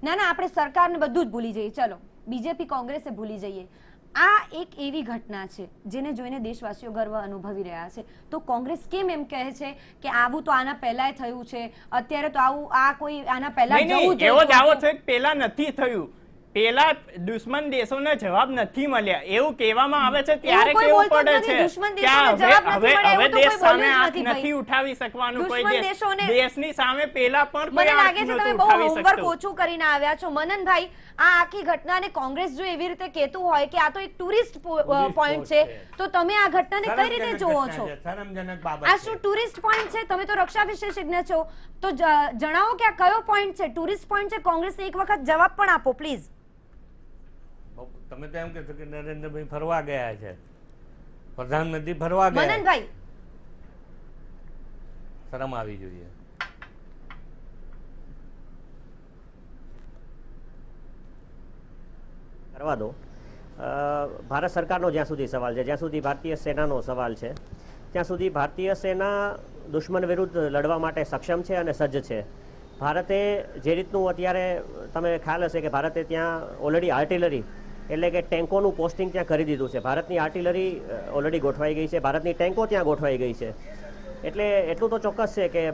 ના ના, આપણે સરકારને બધું જ ભૂલી જઈએ. ચલો બીજેપી કોંગ્રેસે ભૂલી જઈએ. આ એક એવી ઘટના છે જેને જોઈને દેશવાસીઓ ગર્વ અનુભવી રહ્યા છે. તો કોંગ્રેસ કેમ એમ કહે છે કે આવું તો આના પહેલાય થયું છે, અત્યારે તો આવું આ કોઈ આના પહેલા નહીં, જવું નહીં, એવો જોઈએ દાવો હતું? થયો કે પેલા નથી થયું. પેલા દુશ્મન દેશોને જવાબ નથી મળ્યા એવું કહેવામાં આવે છે, ત્યારે કોઈ કેવું બોલતું જ પડે નથી. છે દુશ્મન કે આ દેશોને જવાબ નથી હવે મળ્યા, એવું તો દેશ કોઈ સામે બોલ્યું જ હાથ નથી ભાઈ. નથી ઉઠાવી શકવાનું કોઈ દુશ્મન દેશ. દેશોને- દેશની સામે પેલા પણ કોઈ મને હાથ લાગે છે નહોતું તમે બહુ ઉઠાવી હોમવર્ક શકતું. ઓછું કરીને આવ્યા છો. મનનભાઈ, આ આખી ઘટનાને કોંગ્રેસ જો એવી રીતે કહેતું હોય કે આ તો એક ટુરિસ્ટ પોઈન્ટ છે, તો તમે આ ઘટનાને કઈ રીતે જોવો છો? શરમજનક બાબત આ છે. શું ટુરિસ્ટ પોઈન્ટ છે? તમે તો રક્ષા વિશેષજ્ઞ છો, તો જણાવો કે આ કયો પોઈન્ટ છે? ટુરિસ્ટ પોઈન્ટ છે? કોંગ્રેસને એક વખત જવાબ પણ આપો પ્લીઝ. તમે તો એમ કહેશો કે નરેન્દ્રભાઈ ફરવા ગયા છે, પ્રધાનમંત્રી ફરવા ગયા. મનનભાઈ, શરમ આવી જોઈએ. કરવા દો. ભારત સરકારનો જ્યાં સુધી સવાલ છે, જ્યાં સુધી ભારતીય સેનાનો સવાલ છે, ત્યાં સુધી ભારતીય સેના દુશ્મન વિરુદ્ધ લડવા માટે સક્ષમ છે અને સજ્જ છે. ભારતે જે રીતનું અત્યારે તમે ખ્યાલ હશે કે ભારતે ત્યાં ઓલરેડી આર્ટિલરી એટલે કે ટેન્કોનું પોસ્ટિંગ ત્યાં કરી દીધું છે. ભારતની આર્ટિલરી ઓલરેડી ગોઠવાઈ ગઈ છે, ભારતની ટેન્કો ત્યાં ગોઠવાઈ ગઈ છે. એટલે એટલું તો ચોક્કસ છે કે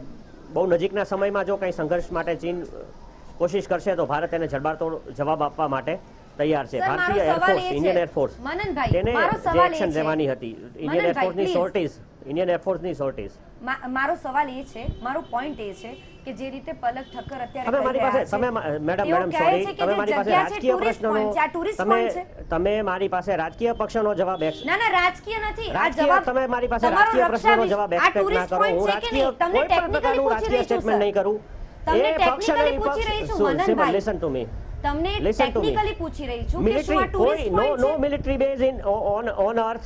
બહુ નજીકના સમયમાં જો કંઈ સંઘર્ષ માટે ચીન કોશિશ કરશે તો ભારત એને જડબાતોડ જવાબ આપવા માટે તૈયાર છે. સર, મારો ભારતીય સવાલ એરફોર્સ, એ છે, ઇન્ડિયન એરફોર્સ મનનભાઈ, તેને મારો જે સવાલ એ એક્શન છે. લેવાની હતી, ઇન્ડિયન મનનભાઈ, એરફોર્સની please. સોર્ટિસ, ઇન્ડિયન એરફોર્સની સોર્ટિસ. મારો સવાલ એ છે, મારો પોઈન્ટ એ છે કે જે રીતે પલક ઠક્કર અત્યારે તમે કહી મારી રહ્યા પાસે છે, મેડમ તેઓ મેડમ કહે સોરી, છે કે તમે જે મારી પાસે જગ્યા છે રાજકીય tourist પ્રશ્નનો point છે, આ tourist point છે. તમે મારી પાસે રાજકીય પક્ષનો જવાબ ના ના, રાજકીય નથી આ રાજકીય જવાબ. તમે મારી પાસે તમારો રાજકીય પ્રશ્નનો રક્ષા જવાબ આ એક્સપેક્ટ ના tourist કરો. point હું છે કે નહીં? રાજકીય તમને કોઈ પણ technically પ્રકારનું પૂછી રાજકીય રહી છું, સ્ટેટમેન્ટ સર. નહીં કરું. તમને એ પક્ષ અને technically પૂછી રહી છું, મનનભાઈ. Listen to me. તમને Listen to me. ટેકનિકલી પૂછી રહી છું કે શું આ Military, tourist point no છે? military base on earth.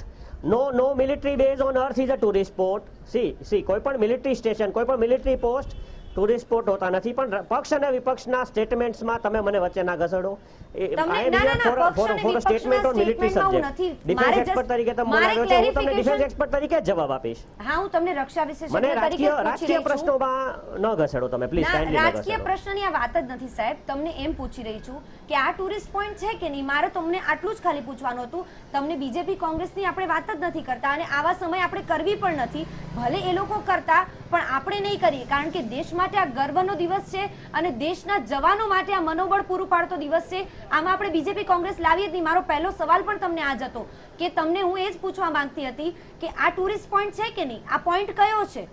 No military base on earth is a tourist spot. See, કોઈ પણ મિલિટરી સ્ટેશન, કોઈ પણ મિલિટરી પોસ્ટ ટુરિસ્ટ સ્પોટ હોતા નથી. પણ પક્ષ અને વિપક્ષના સ્ટેટમેન્ટ્સમાં તમે મને વચ્ચે ના ઘસડો. તમને ના, ના, ના, પક્ષ અને વિપક્ષના સ્ટેટમેન્ટ ઓન મિલિટરી statementમાં હું સબ્જેક્ટ. નથી. ડિફેન્સ મારે એક્સપર્ટ just- તરીકે તમે મારે બોલાવ્યો છો, હું તમને ડિફેન્સ clarification- એક્સપર્ટ તરીકે જ જવાબ આપીશ. હા, હું તમને રક્ષા વિશેષજ્ઞ મને તરીકે જ પૂછી રાજકીય રહી છું. પ્રશ્નોમાં ન ઘસેડો તમે, પ્લીઝ ના, કાઇન્ડલી ન રાજકીય ઘસેડો. પ્રશ્નની આ વાત જ નથી સાહેબ. તમને એમ પૂછી રહી છું કે આ ટુરિસ્ટ પોઈન્ટ છે કે નહીં. મારે તમને આટલું જ ખાલી પૂછવાનું હતું. તમને બીજેપી કોંગ્રેસની આપણે વાત જ નથી કરતા અને આવા સમય આપણે કરવી પણ નથી. ભલે એ લોકો કરતા પણ આપણે નહીં કરીએ, કારણ કે દેશ માટે આ ગર્વનો દિવસ છે અને દેશના જવાનો માટે આ મનોબળ પૂરું પાડતો દિવસ છે. આમાં આપણે બીજેપી કોંગ્રેસ લાવીએ જ નહીં. મારો પહેલો સવાલ પણ તમને આ જ હતો કે તમને હું એ જ પૂછવા માંગતી હતી કે આ ટુરિસ્ટ પોઈન્ટ છે કે નહીં, આ પોઈન્ટ કયો છે?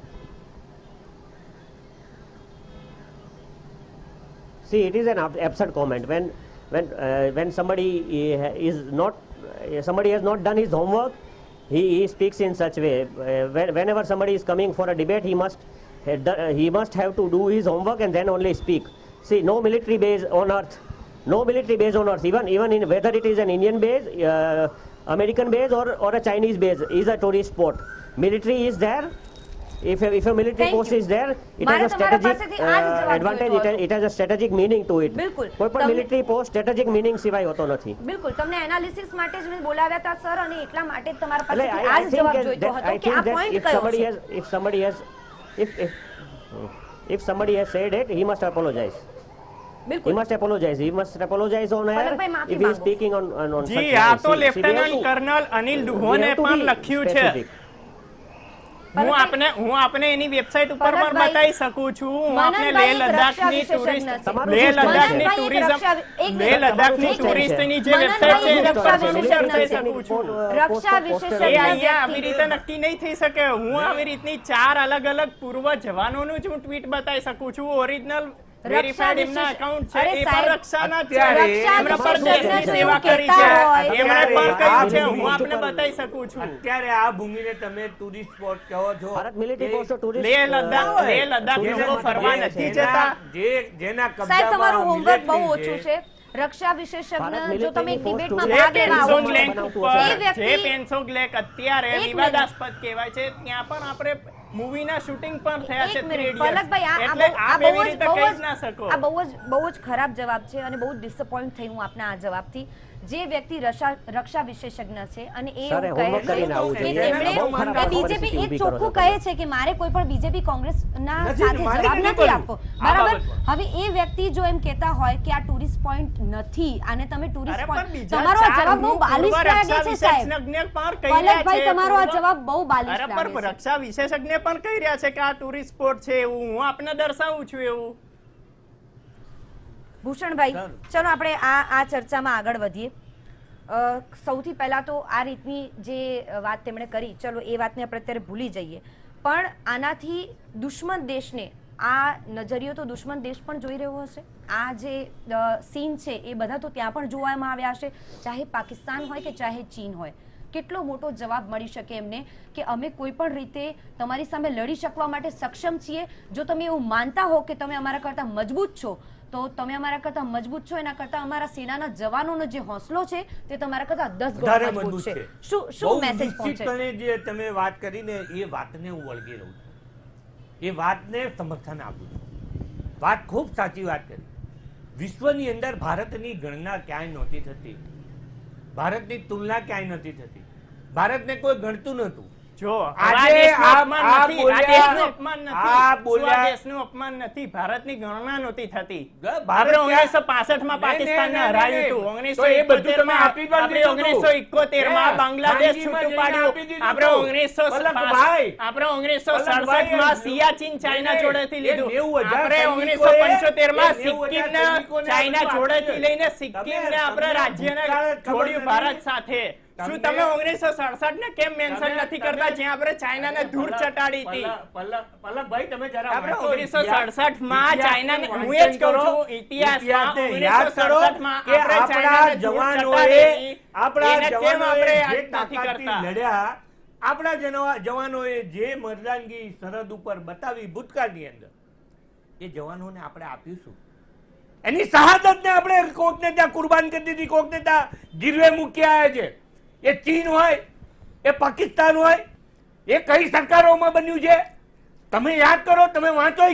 See, it is an absurd comment when somebody somebody has not done his homework. He speaks in such way. Whenever somebody is coming for a debate, he must have to do his homework and then only speak. See, no military base on earth. No military base on earth. Even in whether it is an Indian base, American base or a Chinese base, is a tourist spot. Military is there. If a military Thank post you. is there, it મારે has a તમારા strategic પાસેથી આ જ જવાબ advantage. જોઈતો હતો. It has a strategic meaning to it. બિલકુલ. કોઈ પણ તમને- મિલિટરી પોસ્ટ સ્ટ્રેટેજિક મિનિંગ સિવાય હોતો નથી. બિલકુલ, તમને એનાલિસિસ માટે જ મેં બોલાવ્યા હતા સર, અને એટલા માટે જ તમારા એટલે પાસેથી આ જ જવાબ જોઈતો હતો કે આ પોઈન્ટ કયો છે. if somebody has said it, he must apologize. He બિલકુલ. must apologize. He must apologize on air પલકભાઈ, માફી if he is માંગો. speaking on such જી આ lines. તો See, we have lieutenant to- colonel Anil we દુહોને have to પણ be લખ્યું છે. specific. હું આપને એની વેબસાઇટ ઉપર પણ પલકભાઈ, બતાવી શકું છું. હું આપને મનનભાઈ લેહ એક લદ્દાખની રક્ષા ટુરિસ્ટ વિશેષજ્ઞ છે. તમારું લેહ શું લદ્દાખની stand છે? ટુરિઝમ એક મિનિટ. લેહ લદ્દાખની તમારું શું ટુરિસ્ટની જે stand છે? વેબસાઇટ છે એની ઉપર રક્ષા હું વિશેષજ્ઞ શેર થઈ છે. શકું છું. રક્ષા એ વિશેષજ્ઞ અહીંયા આવી વ્યક્તિ. રીતે નક્કી નહીં થઈ શકે. હું આવી રીતની 4 અલગ અલગ પૂર્વ જવાનોનું જ હું ટ્વીટ બતાવી શકું છું. ઓરિજિનલ વેરીફાઈડ એમના વિશેષ- એકાઉન્ટ છે અરે એ સાહેબ, પણ રક્ષાના જ છે. અત્યારે એમણે રક્ષા પણ દેશની વિશેષજ્ઞ સેવા એવું કરી કહેતા છે. હોય. એમણે પણ અત્યારે કહ્યું છે. આ હું આપને ભૂમિ બતાવી શકું છું. અત્યારે આ ભૂમિને તમે ટુરિસ્ટ સ્પોટ કહો છો. ભારત મિલિટરી એ- post tourist Leh Ladakh tourism લોકો ફરવા છે. નથી જેના- જતા. જેના સાહેબ, તમારું કબજામાં હોમવર્ક બહુ military ઓછું છે. રક્ષા ભારત વિશેષજ્ઞ જો તમે એક military ડિબેટમાં post ભાગ જે લેવા આવો પેન્સોગ છો, લેક બનાવતું ઉપર એ વ્યક્તિ- જે પેન્સોગ લેક અત્યારે એક વિવાદાસ્પદ કહેવાય છે, ત્યાં પણ આપણે મૂવીના શૂટિંગ પણ થયા છે એક મિનિટ, 3 પલકભાઈ, આ એટલે બહુ- આપ બહુ એવી જ- રીતે બહુ કહી જ- જ ના શકો. આ બહુ જ ખરાબ જવાબ છે અને બહુ જ ડિસઅપોઇન્ટ થઈ હું આપના આ જવાબથી. જે વ્યક્તિ રક્ષા વિશેષજ્ઞ છે અને એ સર, એવું homework કહે કરીને છે આવવું કે જોઈએ. તેમણે બહુ ખરાબ એ બીજેપી પરિસ્થિતિ એ ઊભી કરો છો ચોખ્ખું તમે. કહે છે કે મારે કોઈ પણ બીજેપી કોંગ્રેસના નથી, સાથે મારે જવાબ નથી નથી કરવું. આપવો. આ બરાબર. બાબત પર. હવે એ વ્યક્તિ જો એમ કહેતા હોય કે આ ટુરિસ્ટ પોઈન્ટ નથી અને તમે ટુરિસ્ટ અરે પણ પોઈન્ટ, બીજા તમારો આ 4 જવાબ બહુ બાલિશ પૂર્વ લાગે રક્ષા છે સાહેબ. વિશેષજ્ઞ પણ કહી રહ્યા પલકભાઈ, છે. તમારો આ પૂર્વ- જવાબ બહુ બાલિશ અરે લાગે પણ છે. રક્ષા વિશેષજ્ઞ પણ કહી રહ્યા છે કે આ ટુરિસ્ટ સ્પોટ છે એવું હું આપને દર્શાવું છું એવું. ભૂષણભાઈ, સર. ચલો આપણે આ ચર્ચામાં આગળ વધીએ. સૌથી પહેલા તો આ રીતની જે વાત તેમણે કરી, ચલો એ વાતને આપણે અત્યારે ભૂલી જઈએ. પણ આનાથી દુશ્મન દેશને આ નજરિયો તો દુશ્મન દેશ પણ જોઈ રહ્યો હશે. આ જે સીન છે એ બધા તો ત્યાં પણ જોવામાં આવ્યા હશે, ચાહે પાકિસ્તાન હોય કે ચાહે ચીન હોય. કેટલો મોટો જવાબ મળી શકે એમને કે અમે કોઈ પણ રીતે તમારી સામે લડી શકવા માટે સક્ષમ છીએ. જો તમે એવું માનતા હો કે તમે અમારા કરતાં મજબૂત છો તો તમે અમારા કરતાં મજબૂત છો. એના કરતાં અમારા સેનાના જવાનોનો જે હોંસલો છે તે તમારા કરતાં 10 વધારે ગણો મજબૂત મજબૂત છે. છે. શું બહુ મેસેજ પહોંચે? નિશ્ચિતપણે જે તમે વાત કરીને એ વાતને હું વળગી રહું છું. એ વાતને સમર્થન આપું છું. વાત ખૂબ સાચી વાત કરી. વિશ્વની અંદર ભારતની ગણના ક્યાંય નહોતી થતી. ભારતની તુલના ક્યાંય નથી થતી. ભારતને કોઈ ગણતું નહોતું. જો આજે દેશનું અપમાન નથી, ભારતની ગણના નહોતી થતી. આપણે 1965 માં પાકિસ્તાનને હરાવ્યું હતું, 1971 માં આપણે 1971 માં બાંગ્લાદેશ છૂટું પાડ્યું, આપણે 1967 માં સિયાચીન ચાઇના જોડેથી લીધું, આપણે 1975 માં સિક્કિમને ચાઇના જોડેથી લઈને સિક્કિમને આપણે રાજ્યને જોડ્યું ભારત સાથે. શું તમે 1967 ને કેમ મેન્શન નથી કરતા જ્યાં આપણે ચાઇનાને ધૂળ ચટાડી હતી? પલકભાઈ તમે જરા આપણે 1967 માં ચાઇનાને, હું એ જ કહું છું, ઇતિહાસમાં 1967 માં આપણે ચાઇનાને ધૂળ ચટાડી, એને કેમ આપણે યાદ નથી કરતા? લડ્યા આપણા જવાનોએ જે મર્દાનગી સરહદ ઉપર બતાવી ભૂતકાળની અંદર, એ જવાનોને આપણે આપીશું. એની શહાદતને આપણે કોકને ત્યાં કુરબાન કરી દીધી, કોકને ત્યાં ગીરવે મૂકી આવ્યા છે. એ ચીન હોય, એ પાકિસ્તાન હોય, એ કઈ સરકારોમાં બન્યું છે તમે યાદ કરો, તમે વાંચો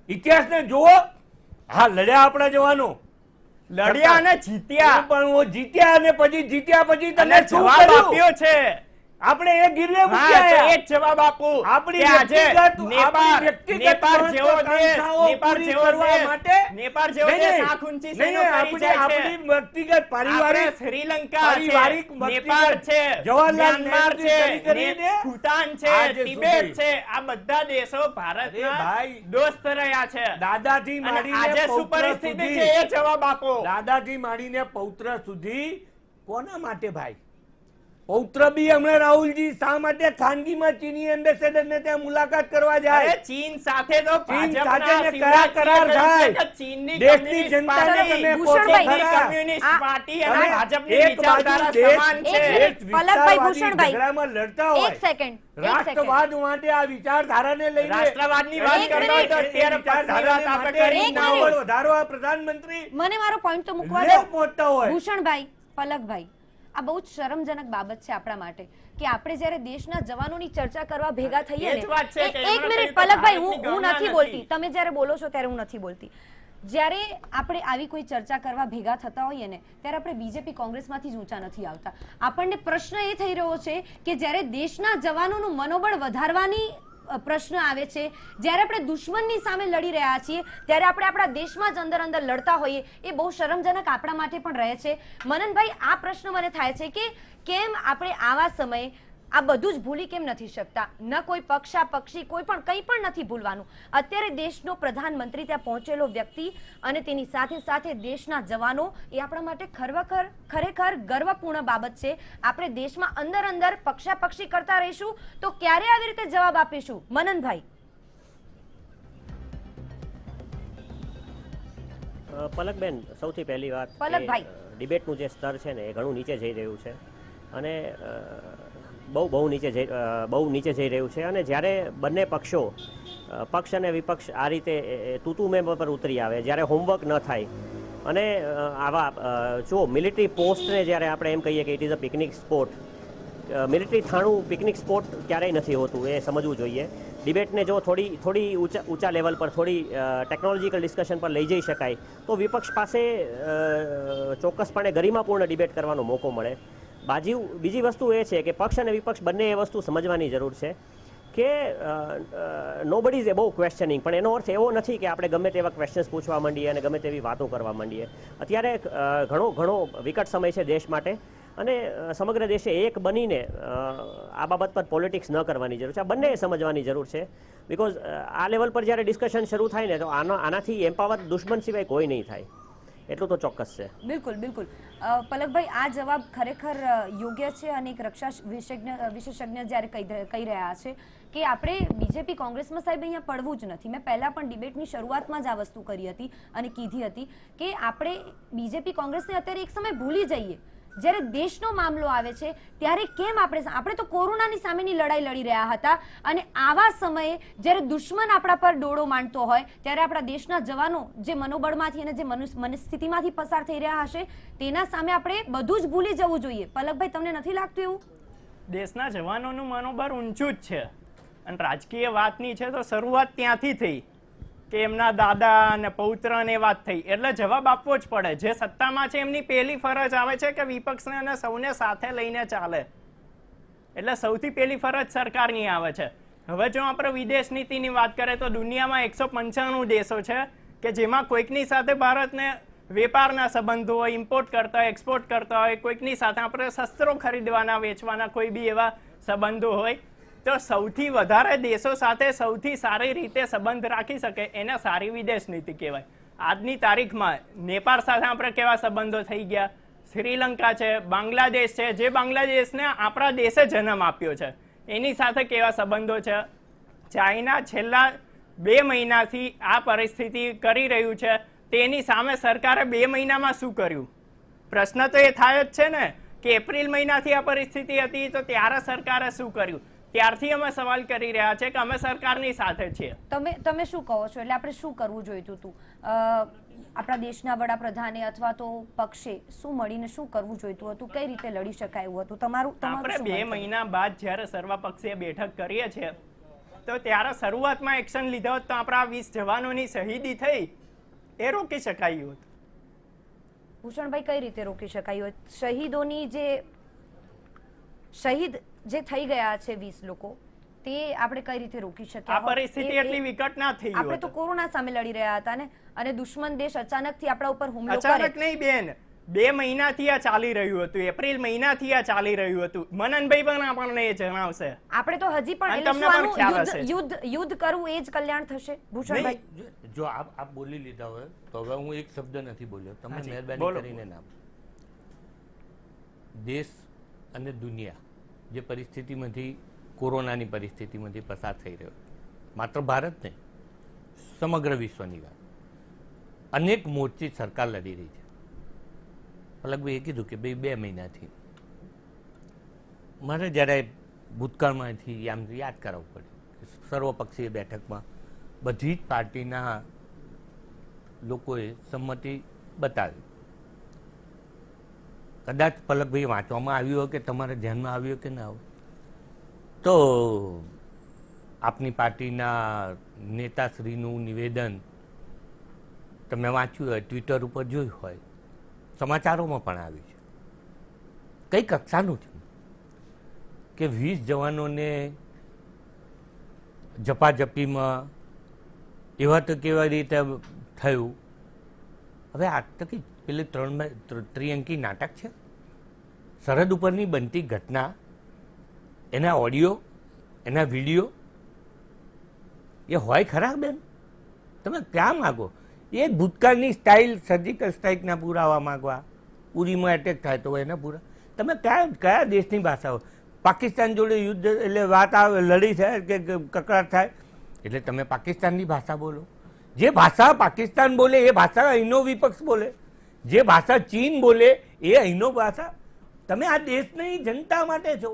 ઇતિહાસને જુઓ. હા, લડ્યા આપણા જવાનો, લડ્યા અને જીત્યા, પણ જીત્યા અને પછી જીત્યા પછી તમે જવાબ આપ્યો છે. આપણે એ ગીરવે મૂક્યા, એ જ જવાબ આપો. આપણી આજે નેપાળ જેવો દેશ, નેપાળ જેવો દેશ આંખ ઊંચી સેનો કરી જાય છે. આપણી વ્યક્તિગત પારિવારિક, શ્રીલંકા છે, નેપાળ છે, મ્યાનમાર છે, ભૂટાન છે, તિબેટ છે, આ બધા દેશો ભારતના દોસ્ત રહ્યા છે. દાદાથી માંડીને આજે શું પરિસ્થિતિ છે એ જવાબ આપો. દાદાથી માંડીને પૌત્ર સુધી કોના માટે ભાઈ? પૌત્ર બી હમણાં રાહુલજી શા માટે ખાનગીમાં ચીની એમ્બેસેડર ને ત્યાં મુલાકાત કરવા જાય? ચીન સાથે તો ભાજપના કયા કરાર થાય? દેશની જનતાને તમે કમ્યુનિસ્ટ પાર્ટી અને ભાજપની વિચારધારા સમાન છે. પલકભાઈ, ભૂષણભાઈ, ઝઘડામાં લડતા હોય, એક સેકન્ડ, રાષ્ટ્રવાદ માટે આ વિચારધારાને લઈને રાષ્ટ્રવાદની વાત કરતા હોય તો અત્યારે પછીની વાત આપણે કરી ના હોય. વધારો આ પ્રધાનમંત્રી મને મારો પોઈન્ટ તો મૂકવા લેવ દો. પહોંચતા હોય. ભૂષણભાઈ, પલકભાઈ, આ બહુ જ શરમજનક બાબત છે આપણા માટે કે આપણે જ્યારે દેશના જવાનોની ચર્ચા કરવા ભેગા થઈએ એ જ વાત છે કે એક મિનિટ પલકભાઈ, હું નથી બોલતી, તમે જ્યારે બોલો છો ત્યારે હું નથી બોલતી. જ્યારે આપણે આવી કોઈ ચર્ચા કરવા ભેગા થતા હોઈએ ને ત્યારે આપણે બીજેપી કોંગ્રેસમાંથી જ ઊંચા નથી આવતા. આપણને પ્રશ્ન એ થઈ રહ્યો છે કે જ્યારે દેશના જવાનોનું મનોબળ વધારવાની પ્રશ્ન આવે છે, જ્યારે આપણે દુશ્મનની સામે લડી રહ્યા છીએ ત્યારે આપણે આપણા દેશમાં જ અંદર અંદર લડતા હોઈએ, એ બહુ શરમજનક આપણા માટે પણ રહે છે. મનનભાઈ, આ પ્રશ્ન મને થાય છે કે કેમ આપણે આવા સમયે આ બધું જ ભૂલી કેમ નથી શકતા? ન કોઈ પક્ષી કોઈ પણ કંઈ પણ નથી ભૂલવાનું. અત્યારે દેશનો પ્રધાનમંત્રી ત્યાં પહોંચેલો વ્યક્તિ અને તેની સાથે સાથે દેશના જવાનો, એ આપણા માટે ખરેખર ગર્વપૂર્ણ બાબત છે. આપણે દેશમાં અંદર અંદર પક્ષી કરતા રહીશું તો ક્યારે આવી રીતે જવાબ આપીશું? મનનભાઈ. પલકબેન, સૌથી પહેલી વાત, પલકભાઈ, ડિબેટનું જે સ્તર છે ને એ ઘણું નીચે જઈ રહ્યું છે અને બહુ નીચે જઈ રહ્યું છે. અને જ્યારે બંને પક્ષો, પક્ષ અને વિપક્ષ આ રીતે તૂતુ મેં પર ઉતરી આવે, જ્યારે હોમવર્ક ન થાય અને આવા જો મિલિટરી પોસ્ટને જ્યારે આપણે એમ કહીએ કે it is a picnic spot, military થાણું પિકનિક સ્પોટ ક્યારેય નથી હોતું, એ સમજવું જોઈએ. ડિબેટને જો થોડી ઊંચા લેવલ પર, થોડી ટેકનોલોજીકલ ડિસ્કશન પર લઈ જઈ શકાય તો વિપક્ષ પાસે ચોક્કસપણે ગરિમાપૂર્ણ ડિબેટ કરવાનો મોકો મળે. બીજી વસ્તુ એ છે કે પક્ષ અને વિપક્ષ બંને એ વસ્તુ સમજવાની જરૂર છે કે નોબડી ઇઝ એબોવ ક્વેશ્ચનિંગ, પણ એનો અર્થ એવો નથી કે આપણે ગમે તેવા ક્વેશ્ચન્સ પૂછવા માંડીએ અને ગમે તેવી વાતો કરવા માંડીએ. અત્યારે ઘણો વિકટ સમય છે દેશ માટે અને સમગ્ર દેશે એક બનીને આ બાબત પર પોલિટિક્સ ન કરવાની જરૂર છે. આ બંને સમજવાની જરૂર છે. બિકોઝ આ લેવલ પર જ્યારે ડિસ્કશન શરૂ થાય ને તો આનાથી એમ્પાવર દુશ્મન સિવાય કોઈ નહીં થાય, એટલું તો ચોક્કસ છે. બિલકુલ બિલકુલ. પલકભાઈ, આ જવાબ ખરેખર યોગ્ય છે અને એક રક્ષા વિશેષજ્ઞ જ્યારે કહી રહ્યા છે કે આપણે બીજેપી કોંગ્રેસમાં સાહેબ અહીંયા પડવું જ નથી. મેં પહેલા પણ ડિબેટની શરૂઆતમાં જ આ વસ્તુ કરી હતી અને કીધી હતી કે આપણે બીજેપી કોંગ્રેસને અત્યારે એક સમય ભૂલી જઈએ. જ્યારે દેશનો મામલો આવે છે ત્યારે કેમ આપણે તો કોરોનાની સામેની લડાઈ લડી રહ્યા હતા અને આવા સમયે જ્યારે દુશ્મન આપણા પર ડોળો માંડતો હોય ત્યારે આપણા દેશના જવાનો જે મનોબળમાંથી અને જે મનસ્થિતિમાંથી પસાર થઈ રહ્યા હશે તેના સામે આપણે બધું જ ભૂલી જવું જોઈએ. પલકભાઈ, તમને નથી લાગતું એવું? દેશના જવાનોનું મનોબળ ઊંચું જ છે અને રાજકીય વાતની છે તો શરૂઆત ત્યાંથી થઈ કે એમના દાદા અને પૌત્ર ને વાત થઈ, એટલે જવાબ આપવો જ પડે. જે સત્તામાં છે એમની પહેલી ફરજ આવે છે કે વિપક્ષને અને સૌને સાથે લઈને ચાલે, એટલે સૌથી પહેલી ફરજ સરકારની આવે છે. હવે જો આપણે વિદેશ નીતિની વાત કરીએ તો દુનિયામાં 195 દેશો છે કે જેમાં કોઈકની સાથે ભારતને વેપારના સંબંધો હોય, ઇમ્પોર્ટ કરતા હોય, એક્સપોર્ટ કરતા હોય, કોઈકની સાથે આપણે શસ્ત્રો ખરીદવાના વેચવાના કોઈ બી એવા સંબંધો હોય, તો સૌથી વધારે દેશો સાથે સૌથી સારી રીતે સંબંધ રાખી શકે એને સારી વિદેશ નીતિ કહેવાય. આજની તારીખમાં નેપાળ સાથે આપણે કેવા સંબંધો થઈ ગયા, શ્રીલંકા છે, બાંગ્લાદેશ છે, જે બાંગ્લાદેશને આપણા દેશે જન્મ આપ્યો છે એની સાથે કેવા સંબંધો છે. ચાઇના છેલ્લા 2 મહિનાથી આ પરિસ્થિતિ કરી રહ્યું છે, તેની સામે સરકારે 2 મહિનામાં શું કર્યું? પ્રશ્ન તો એ થાય જ છે ને કે એપ્રિલ મહિનાથી આ પરિસ્થિતિ હતી તો ત્યારે સરકારે શું કર્યું? ત્યારથી અમે સવાલ કરી રહ્યા છે કે અમે સરકારની સાથે છીએ. તમે શું કહો છો? એટલે આપણે શું કરવું જોઈતું હતું? આપણા દેશના વડાપ્રધાને અથવા તો પક્ષે શું મળીને શું કરવું જોઈતું હતું? કઈ રીતે લડી શકાય એવું હતું? આપણે 2 મહિના બાદ જ્યારે સર્વપક્ષીય બેઠક કરીએ છીએ તો ત્યારે શરૂઆતમાં એક્શન લીધો હોત તો આપણા 20 જવાનોની શહીદી થઈ એ રોકી શકાયું હતું. ભૂષણભાઈ, કઈ રીતે રોકી શકાયું? શહીદોની શહીદ જે થઈ ગયા છે 20 લોકો, તે આપણે કઈ રીતે રોકી શકીએ? આ પરિસ્થિતિ એટલી વિકટ ના થઈ. આપણે તો કોરોના સામે લડી રહ્યા હતા ને, અને દુશ્મન દેશ અચાનકથી આપણા ઉપર હુમલો કરે. અચાનક નહીં બેન, 2 મહિનાથી આ ચાલી રહ્યું હતું, એપ્રિલ મહિનાથી આ ચાલી રહ્યું હતું. મનનભાઈ પણ આપણને એ જણાવશે. આપણે તો હજી પણ યુદ્ધ કરવું એ જ કલ્યાણ થશે. ભૂષણભાઈ, જો આપ બોલી લીધા હોય તો હવે હું એક શબ્દ નથી બોલ્યો, તમે મહેરબાની કરીને નામ. દેશ અને દુનિયા જે પરિસ્થિતિમાંથી, કોરોનાની પરિસ્થિતિમાંથી પસાર થઈ રહ્યો, માત્ર ભારત નહીં, સમગ્ર વિશ્વની વાત, અનેક મોરચી સરકાર લડી રહી છે. પલકભાઈએ કીધું કે ભાઈ 2 મહિનાથી, મારે જ્યારે ભૂતકાળમાંથી આમ યાદ કરાવવું પડે, સર્વપક્ષીય બેઠકમાં બધી જ પાર્ટીના લોકોએ સંમતિ બતાવી. કદાચ પલકભાઈ વાંચવામાં આવ્યું હોય કે તમારે ધ્યાનમાં આવ્યું કે ના આવે, તો આપની પાર્ટીના નેતાશ્રીનું નિવેદન તમે વાંચ્યું હોય, ટ્વિટર ઉપર જોયું હોય, સમાચારોમાં પણ આવ્યું છે. કઈ કક્ષાનું છે કે 20 જવાનોને ઝપાઝપીમાં એવા તો કેવી રીતે થયું? હવે આ તો કઈ પેલી 3 અંકી નાટક છે. સરહદ ઉપરની બનતી ઘટના, એના ઓડિયો, એના વિડીયો એ હોય ખરા બેન? તમે ક્યાં માગો? એ ભૂતકાળની સ્ટાઇલ, સર્જિકલ સ્ટ્રાઇકના પુરાવા માગવા, ઉરીમાં એટેક થાય તો એના પૂરા. તમે કયા દેશની ભાષાઓ? પાકિસ્તાન જોડે યુદ્ધ એટલે વાત આવે, લડી થાય કે કકડાટ થાય એટલે તમે પાકિસ્તાનની ભાષા બોલો. જે ભાષા પાકિસ્તાન બોલે એ ભાષા અહીંનો વિપક્ષ બોલે, જે ભાષા ચીન બોલે એ અહીંનો ભાષા. તમે આ દેશની જનતા માટે છો.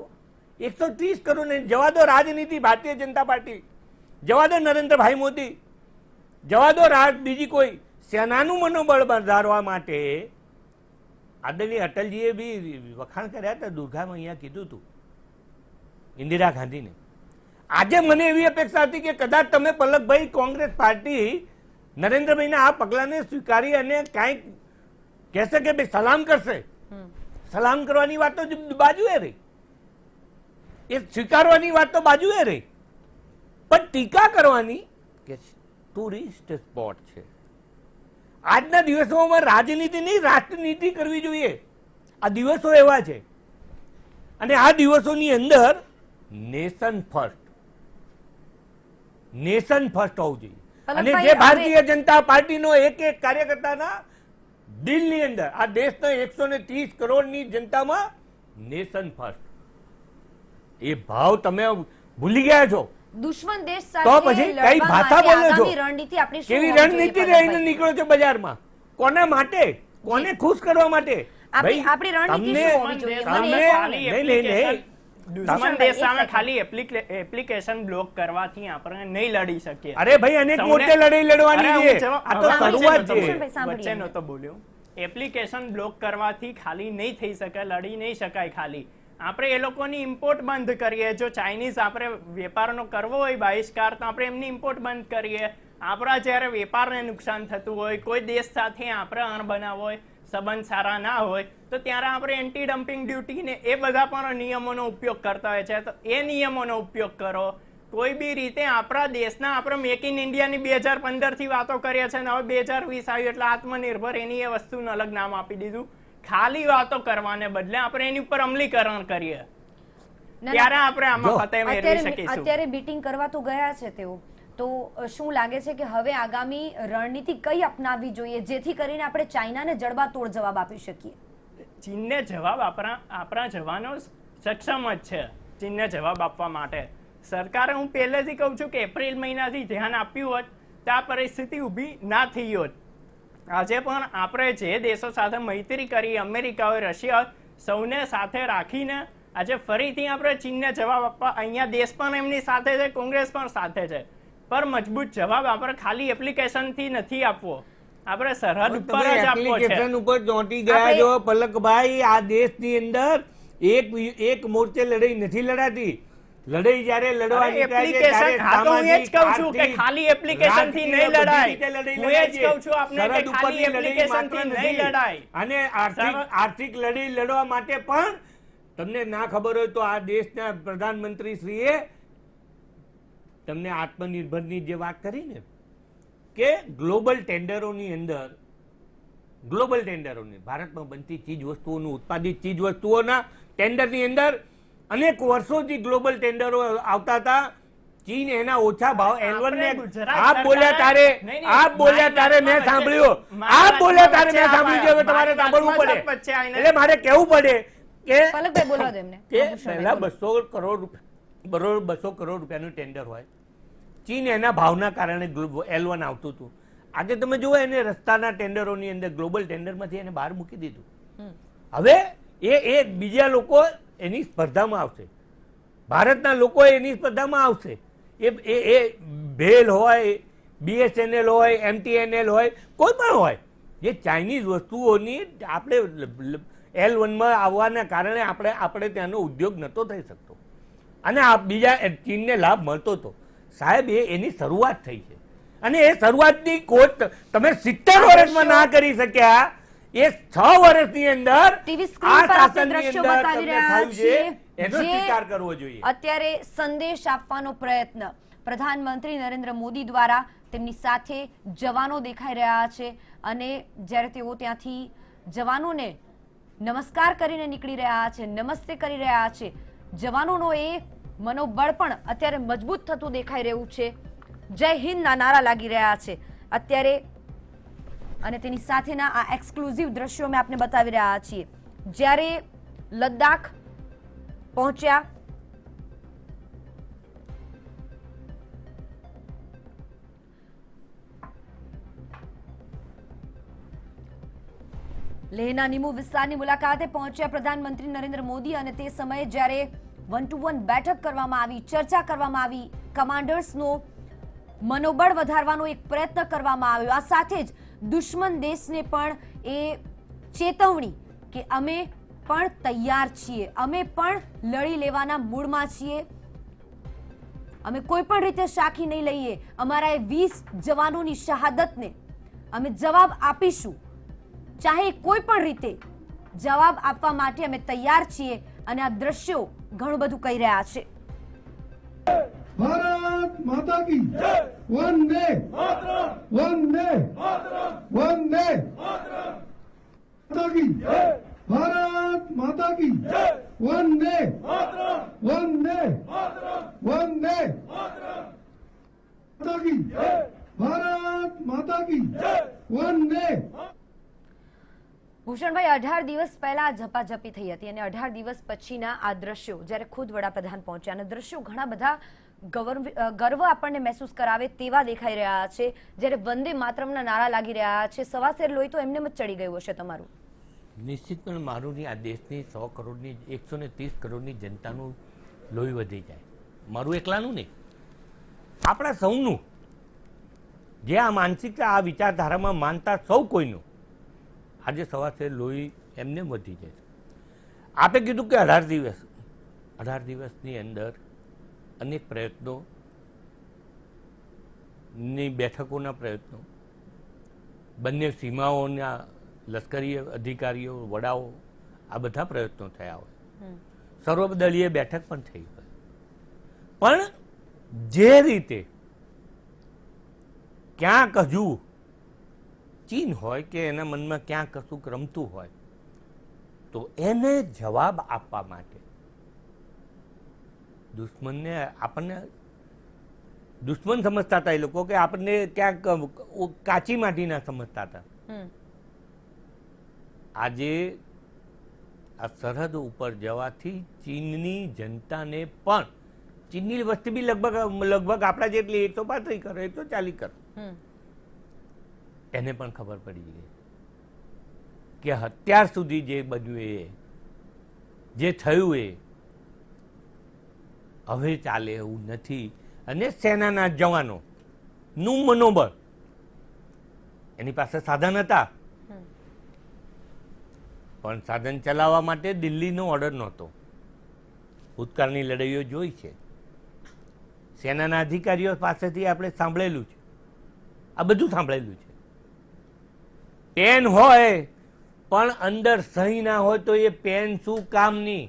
130 કરોડ ને જવા દો રાજનીતિ, ભારતીય જનતા પાર્ટી જવા દો, નરેન્દ્રભાઈ મોદી જવા દો, બીજી કોઈ સેનાનું મનોબળ વધારવા માટે આદરણીય અટલજીએ બી વખાણ કર્યા હતા. દુર્ગામાં અહીંયા કીધું હતું ઇન્દિરા ગાંધીને. આજે મને એવી અપેક્ષા હતી કે કદાચ તમે પલકભાઈ, કોંગ્રેસ પાર્ટી નરેન્દ્રભાઈના આ પગલાને સ્વીકારી અને કાંઈક કહેશે કે ભાઈ સલામ કરશે. સલામ કરવાની વાત તો બાજુએ રહી, એ સ્વીકારવાની વાત તો બાજુએ રહી, પણ ટીકા કરવાની કે ટુરિસ્ટ સ્પોટ છે. આજના દિવસોમાં રાજનીતિ નહીં, રાષ્ટ્રનીતિ કરવી જોઈએ. આ દિવસો એવા છે અને આ દિવસોની અંદર નેશન ફર્સ્ટ હોવું જોઈએ. અને જે ભારતીય જનતા પાર્ટીનો એક કાર્યકર્તાના દિલની અંદર, આ દેશના 130 કરોડની જનતામાં નેશન ફર્સ્ટ, એ ભાવ તમે ભૂલી ગયા છો. દુશ્મન દેશ તો પછી કઈ ભાષા બોલો છો? રણનીતિ આપણી શું કેવી હોવી રણનીતિ જોઈએ? લઈને નીકળો છો બજારમાં? કોના માટે? કોને ખુશ કરવા માટે? આપણી રણનીતિ શું હોવી જોઈએ? દુશ્મન દેશ સામે ખાલી એપ્લિકેશન બ્લોક કરવાથી આપણે નહીં લડી શકીએ. અરે ભાઈ, અનેક મોટે લડાઈ લડવાની છે. આ તો શરૂઆત છે. વચ્ચે નહોતો બોલ્યો. એપ્લિકેશન બ્લોક કરવાથી ખાલી નહીં થઈ શકે, લડી નહીં શકાય. ખાલી આપણે એ લોકોની ઇમ્પોર્ટ બંધ કરીએ. જો ચાઇનીઝ આપણે વેપારનો કરવો હોય બહિષ્કાર, તો આપણે એમની ઇમ્પોર્ટ બંધ કરીએ. આપણા જ્યારે વેપારને નુકસાન થતું હોય, કોઈ દેશ સાથે આપણે અણ બનાવ હોય, સંબંધ સારા ના હોય, તો ત્યારે આપણે એન્ટી ડમ્પિંગ ડ્યુટી ને એ બધા પણ નિયમોનો ઉપયોગ કરતા હોય છે. તો એ નિયમોનો ઉપયોગ કરો. કોઈ બી રીતે આપણા દેશના આપણે મેક ઇન ઇન્ડિયાની 2015 થી વાતો કરીએ છીએ, હવે 2020 આવ્યું એટલે આત્મનિર્ભર એની એ વસ્તુનું અલગ નામ આપી દીધું. ખાલી વાતો કરવાને બદલે આપણે એની ઉપર અમલીકરણ કરીએ, ત્યારે આપણે આમાં ફતેહ મેળવી શકીશું. અત્યારે બીટિંગ કરવા તો ગયા છે તેઓ, તો શું લાગે છે કે હવે આગામી રણનીતિ કઈ અપનાવવી જોઈએ જેથી કરીને આપણે ચાઇનાને જડબાતોડ જવાબ આપી શકીએ? ચીનને જવાબ આપણા જવાનો સક્ષમ જ છે. ચીનને જવાબ આપવા માટે સરકારે, હું પહેલેથી કહું છું કે એપ્રિલ મહિનાથી ધ્યાન આપ્યું હોત તો આ પરિસ્થિતિ ઊભી ના થઈ હોત. આજે પણ આપણે જે દેશો સાથે મૈત્રી કરી, અમેરિકા હોય, રશિયા હોય, સૌને સાથે રાખીને આજે ફરીથી આપણે ચીનને જવાબ આપવા, અહીંયા દેશ પણ એમની સાથે છે, કોંગ્રેસ પણ સાથે છે, પર મજબૂત જવાબ આપણે ખાલી એપ્લિકેશનથી નથી આપવો, આપણે સરહદ ઉપર જ આપવો છે. એપ્લિકેશન ઉપર ચોંટી ગયા છો પલકભાઈ. આ દેશની અંદર એક મોરચે લડાઈ નથી લડાતી. લડાઈ જ્યારે લડવા નીકળે છે ત્યારે સામાજિક, આર્થિક, ખાલી એપ્લિકેશન થી નહીં લડાય. હું એ જ કહું છું આપને કે ખાલી એપ્લિકેશન થી નહીં લડાય. અને આર્થિક લડાઈ લડવા માટે પણ તમને ના ખબર હોય તો આ દેશના પ્રધાનમંત્રી શ્રીએ તમને આત્મનિર્ભરની જે વાત કરી ને, કે ગ્લોબલ ટેન્ડરોની અંદર, ગ્લોબલ ટેન્ડરોની ભારતમાં બનતી ચીજ વસ્તુઓનું, ઉત્પાદિત ચીજ વસ્તુઓના ટેન્ડરની અંદર અનેક વર્ષોથી ગ્લોબલ ટેન્ડરો આવતા હતા. ચીન એના ઓછા ભાવ L1 ને આપ બોલ્યા તારે મેં સાંભળ્યું, આપ બોલ્યા તારે મેં સાંભળ્યું. હવે તમારે સાંભળવું પડે, એટલે મારે કહેવું પડે કે પલકભાઈ બોલો તેમને કે પહેલા 200 કરોડ રૂપિયાનું ટેન્ડર હોય, ચીન એના ભાવના કારણે L1 આવતું હતું. આજે તમે જુઓ એને રસ્તાના ટેન્ડરોની અંદર ગ્લોબલ ટેન્ડરમાંથી એને બહાર મૂકી દીધું. હવે એ બીજા લોકો એની સ્પર્ધામાં આવશે, ભારતના લોકો એની સ્પર્ધામાં આવશે. એ ભેલ હોય, BSNL હોય, MTNL હોય, કોઈ પણ હોય, જે ચાઇનીઝ વસ્તુઓની આપણે L1માં આવવાના કારણે આપણે ત્યાંનો ઉદ્યોગ નહોતો થઈ શકતો અને આ બીજા ચીનને લાભ મળતો હતો. સાહેબ એની શરૂઆત થઈ છે અને એ શરૂઆતની કોટ તમે 70 વર્ષમાં ના કરી શક્યા, એ 6 વર્ષની અંદર ટીવી સ્ક્રીન પર આપણે દ્રશ્યો બતાવી રહ્યા છીએ એનો સ્વીકાર કરવો જોઈએ. અત્યારે સંદેશ આપવાનો પ્રયત્ન પ્રધાનમંત્રી નરેન્દ્ર મોદી દ્વારા તેમની સાથે જવાનો દેખાઈ રહ્યા છે અને જ્યારે તેઓ ત્યાંથી જવાનોને નમસ્કાર કરીને નીકળી રહ્યા છે, નમસ્તે કરી રહ્યા છે, જવાનોનો એ મનોબળ પણ અત્યારે મજબૂત થતું દેખાઈ રહ્યું છે. જય હિન્દના નારા લાગી રહ્યા છે અત્યારે, અને તેની સાથેના આ એક્સક્લુઝિવ દ્રશ્યો મેં આપને બતાવી રહ્યા છીએ. જ્યારે લદ્દાખ પહોંચ્યા, લેહના નિમુ વિસ્તારની મુલાકાતે પહોંચ્યા પ્રધાનમંત્રી નરેન્દ્ર મોદી અને તે સમયે જ્યારે 1-to-1 બેઠક કરવામાં આવી, ચર્ચા કરવામાં આવી, કમાન્ડર્સનો મનોબળ વધારવાનો એક પ્રયત્ન કરવામાં આવ્યો. આ સાથે જ દુશ્મન દેશને પણ એ ચેતવણી કે અમે પણ તૈયાર છીએ, અમે પણ લડી લેવાના મૂડમાં છીએ, અમે કોઈ પણ રીતે સાખી નહીં લઈએ, અમારા એ 20 જવાનોની શહાદતને અમે જવાબ આપીશું, ચાહે કોઈ પણ રીતે જવાબ આપવા માટે અમે તૈયાર છીએ. અને આ દ્રશ્યો ઘણું બધું કહી રહ્યા છે. ભારત માતા કી જય, વંદે માતરમ, વંદે માતરમ, વંદે માતરમ, માતા કી જય, ભારત માતા કી જય, વંદે માતરમ, વંદે માતરમ, વંદે માતરમ, માતા કી જય, ભારત માતા કી જય, વંદે. ભૂષણભાઈ, 18 દિવસ પહેલા ઝપાઝપી થઈ હતી અને 18 દિવસ પછીના આ દ્રશ્યો જ્યારે ખુદ વડાપ્રધાન પહોંચ્યા અને દ્રશ્યો ઘણા બધા ગર્વ આપણને મહેસૂસ કરાવે તેવા દેખાઈ રહ્યા છે. જ્યારે વંદે માતરમના નારા લાગી રહ્યા છે, સવાસેર લોહી તો એમને જ ચડી ગયું હશે તમારું. નિશ્ચિતપણે મારું નહીં, આ દેશની 100 કરોડની 130 કરોડની જનતાનું લોહી વધી જાય. મારું એકલાનું નહીં, આપણા સૌનું, જે આ માનસિકતા, આ વિચારધારામાં માનતા સૌ કોઈનું આજે સવારે લોહી એમને વધી જાય છે. આપે કીધું કે 18 દિવસની અંદર અનેક પ્રયત્નો ની બેઠકોના પ્રયત્નો, બંને સીમાઓના લશ્કરી અધિકારીઓ વડાઓ, આ બધા પ્રયત્નો થયા હોય, સર્વદળીય બેઠક પણ થઈ હોય, પણ જે રીતે ક્યાંક હજુ ચીન હોય કે એના મનમાં ક્યાંક કશુંક રમતું હોય, તો એને જવાબ આપવા માટે દુશ્મનને, આપણને દુશ્મન સમજતા હતા એ લોકો, કે આપણને ક્યાંક કાચી માટી ના સમજતા હતા. આજે આ સરહદ ઉપર જવાથી ચીનની જનતાને પણ, ચીનની વસ્તી બી લગભગ આપણા જેટલી 135 કરો, 140 કરો, એને પણ ખબર પડી ગઈ કે અત્યાર સુધી જે બન્યું એ, જે થયું એ હવે ચાલે એવું નથી. અને સેનાના જવાનો નું મનોબળ, એની પાસે સાધન હતા, પણ સાધન ચલાવવા માટે દિલ્હીનો ઓર્ડર નહોતો. ભૂતકાળની લડાઈઓ જોઈ છે, સેનાના અધિકારીઓ પાસેથી આપણે સાંભળેલું છે, આ બધું સાંભળેલું છે. પેન હોય પણ અંદર સહી ના હોય તો એ પેન શું કામની?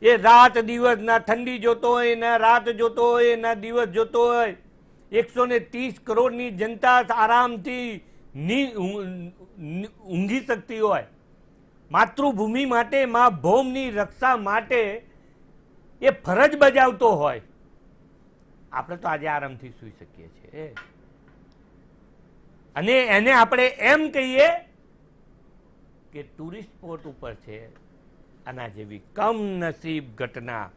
એ રાત દિવસ ના ઠંડી જોતો હોય, ના રાત જોતો હોય, ના દિવસ જોતો હોય. 130 કરોડની જનતા આરામથી ઊંઘી શકતી હોય, માતૃભૂમિ માટે, મા ભૌમની રક્ષા માટે એ ફરજ બજાવતો હોય, આપણે તો આજે આરામથી સૂઈ શકીએ છીએ. અને એને આપણે એમ કહીએ કે ટુરિસ્ટ સ્પોટ ઉપર છે. આના જેવી કમનસીબ ઘટના,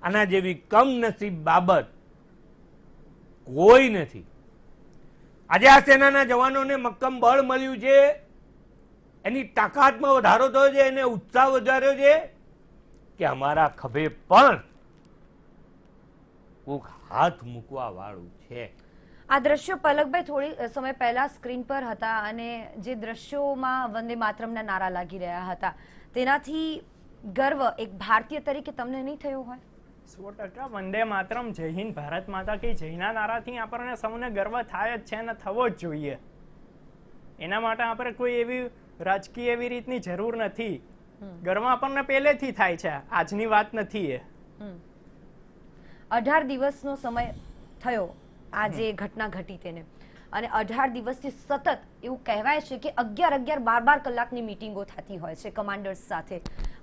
આના જેવી કમનસીબ બાબત કોઈ નથી. આજે આ સેનાના જવાનોને મક્કમ બળ મળ્યું છે, એની તાકાતમાં વધારો થયો છે, એને ઉત્સાહ વધાર્યો છે કે અમારા ખભે પણ કોક હાથ મૂકવા વાળું છે. આ દ્રશ્યો પલકભાઈ થોડી સમય પહેલા સ્ક્રીન પર હતા, અને જે દ્રશ્યોમાં વંદે માતરમના નારા લાગી રહ્યા હતા, તેનાથી ગર્વ એક ભારતીય તરીકે તમને નહીં થયું હોય? 100% વંદે માતરમ, જય હિન્દ, ભારત માતા કી જયના નારાથી આપણને સૌને ગર્વ થાય જ છે અને થવો જ જોઈએ. એના માટે આપણે કોઈ એવી રાજકીય એવી રીતની જરૂર નથી. ગર્વ આપણને પહેલેથી થાય છે, આજની વાત નથી એ. 18 દિવસનો સમય થયો આ જે ઘટના ઘટી તેને, અને 18 દિવસથી સતત એવું કહેવાય છે કે 11-11, 12-12 કલાકની મીટિંગો થતી હોય છે કમાન્ડર્સ સાથે,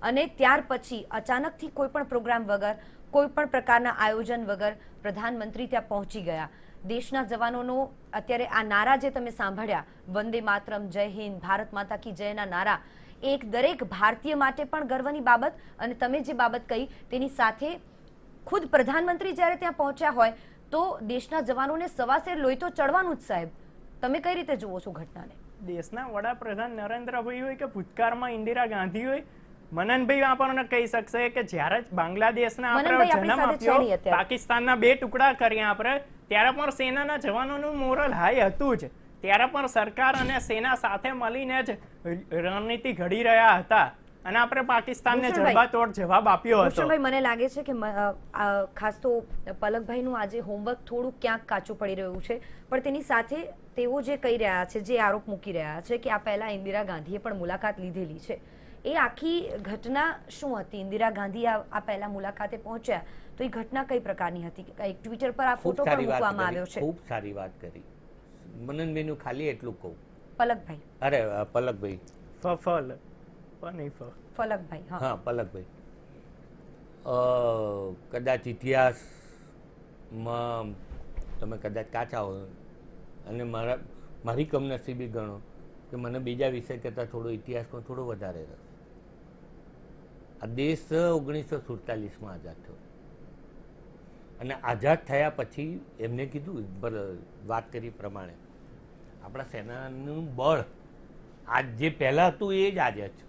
અને ત્યાર પછી અચાનકથી કોઈ પણ પ્રોગ્રામ વગર, કોઈ પણ પ્રકારના આયોજન વગર પ્રધાનમંત્રી ત્યાં પહોંચી ગયા. દેશના જવાનોનો અત્યારે આ નારા જે તમે સાંભળ્યા, વંદે માતરમ, જય હિન્દ, ભારત માતા કી જયના નારા, એક દરેક ભારતીય માટે પણ ગર્વની બાબત. અને તમે જે બાબત કહી તેની સાથે ખુદ પ્રધાનમંત્રી જ્યારે ત્યાં પહોંચ્યા હોય તો દેશના જવાનોને સવાસેર લોહી તો ચડવાનું જ. સાહેબ, તમે કઈ રીતે જુઓ છો ઘટનાને? દેશના વડાપ્રધાન નરેન્દ્રભાઈ હોય કે ભૂતકાળમાં ઇન્દિરા ગાંધી હોય, મનનભાઈ આપણને કહી શકશે કે જ્યારે બાંગ્લાદેશના આપણે જન્મ આપ્યો, પાકિસ્તાનના 2 ટુકડા કર્યા આપણે, ત્યારે પણ સેનાના જવાનોનું મોરલ હાઈ હતું જ. ત્યારે પણ સરકાર અને સેના સાથે મળીને જ રણનીતિ ઘડી રહ્યા હતા, અને આપણે પાકિસ્તાનને જડબાતોડ જવાબ આપ્યો હતો. ભાઈ, મને લાગે છે કે ખાસ તો પલકભાઈનું આજે હોમવર્ક થોડું ક્યાંક કાચું પડી રહ્યું છે, પણ તેની સાથે તેઓ જે કહી રહ્યા છે, જે આરોપ મૂકી રહ્યા છે કે આ પહેલા ઇન્દિરા ગાંધીએ પણ મુલાકાત લીધેલી છે, એ આખી ઘટના શું હતી? ઇન્દિરા ગાંધી આ પહેલા મુલાકાતે પહોંચ્યા તો એ ઘટના કઈ પ્રકારની હતી? એક ટ્વિટર પર આ ફોટો પણ મૂકવામાં આવ્યો છે. ખૂબ સારી વાત કરી મનનબેનનું. ખાલી એટલું કહું, પલકભાઈ, અરે પલકભાઈ, પલકભાઈ, હા પલકભાઈ, કદાચ ઇતિહાસમાં તમે કદાચ કાચા હો, અને મારી કમનસીબી ગણો કે મને બીજા વિષય કરતાં થોડો ઇતિહાસમાં થોડો વધારે રસ. આ દેશ 1947માં આઝાદ થયો, અને આઝાદ થયા પછી એમને કીધું, વાત કરી પ્રમાણે આપણા સેનાનું બળ આજ જે પહેલાં હતું એ જ આજે છે.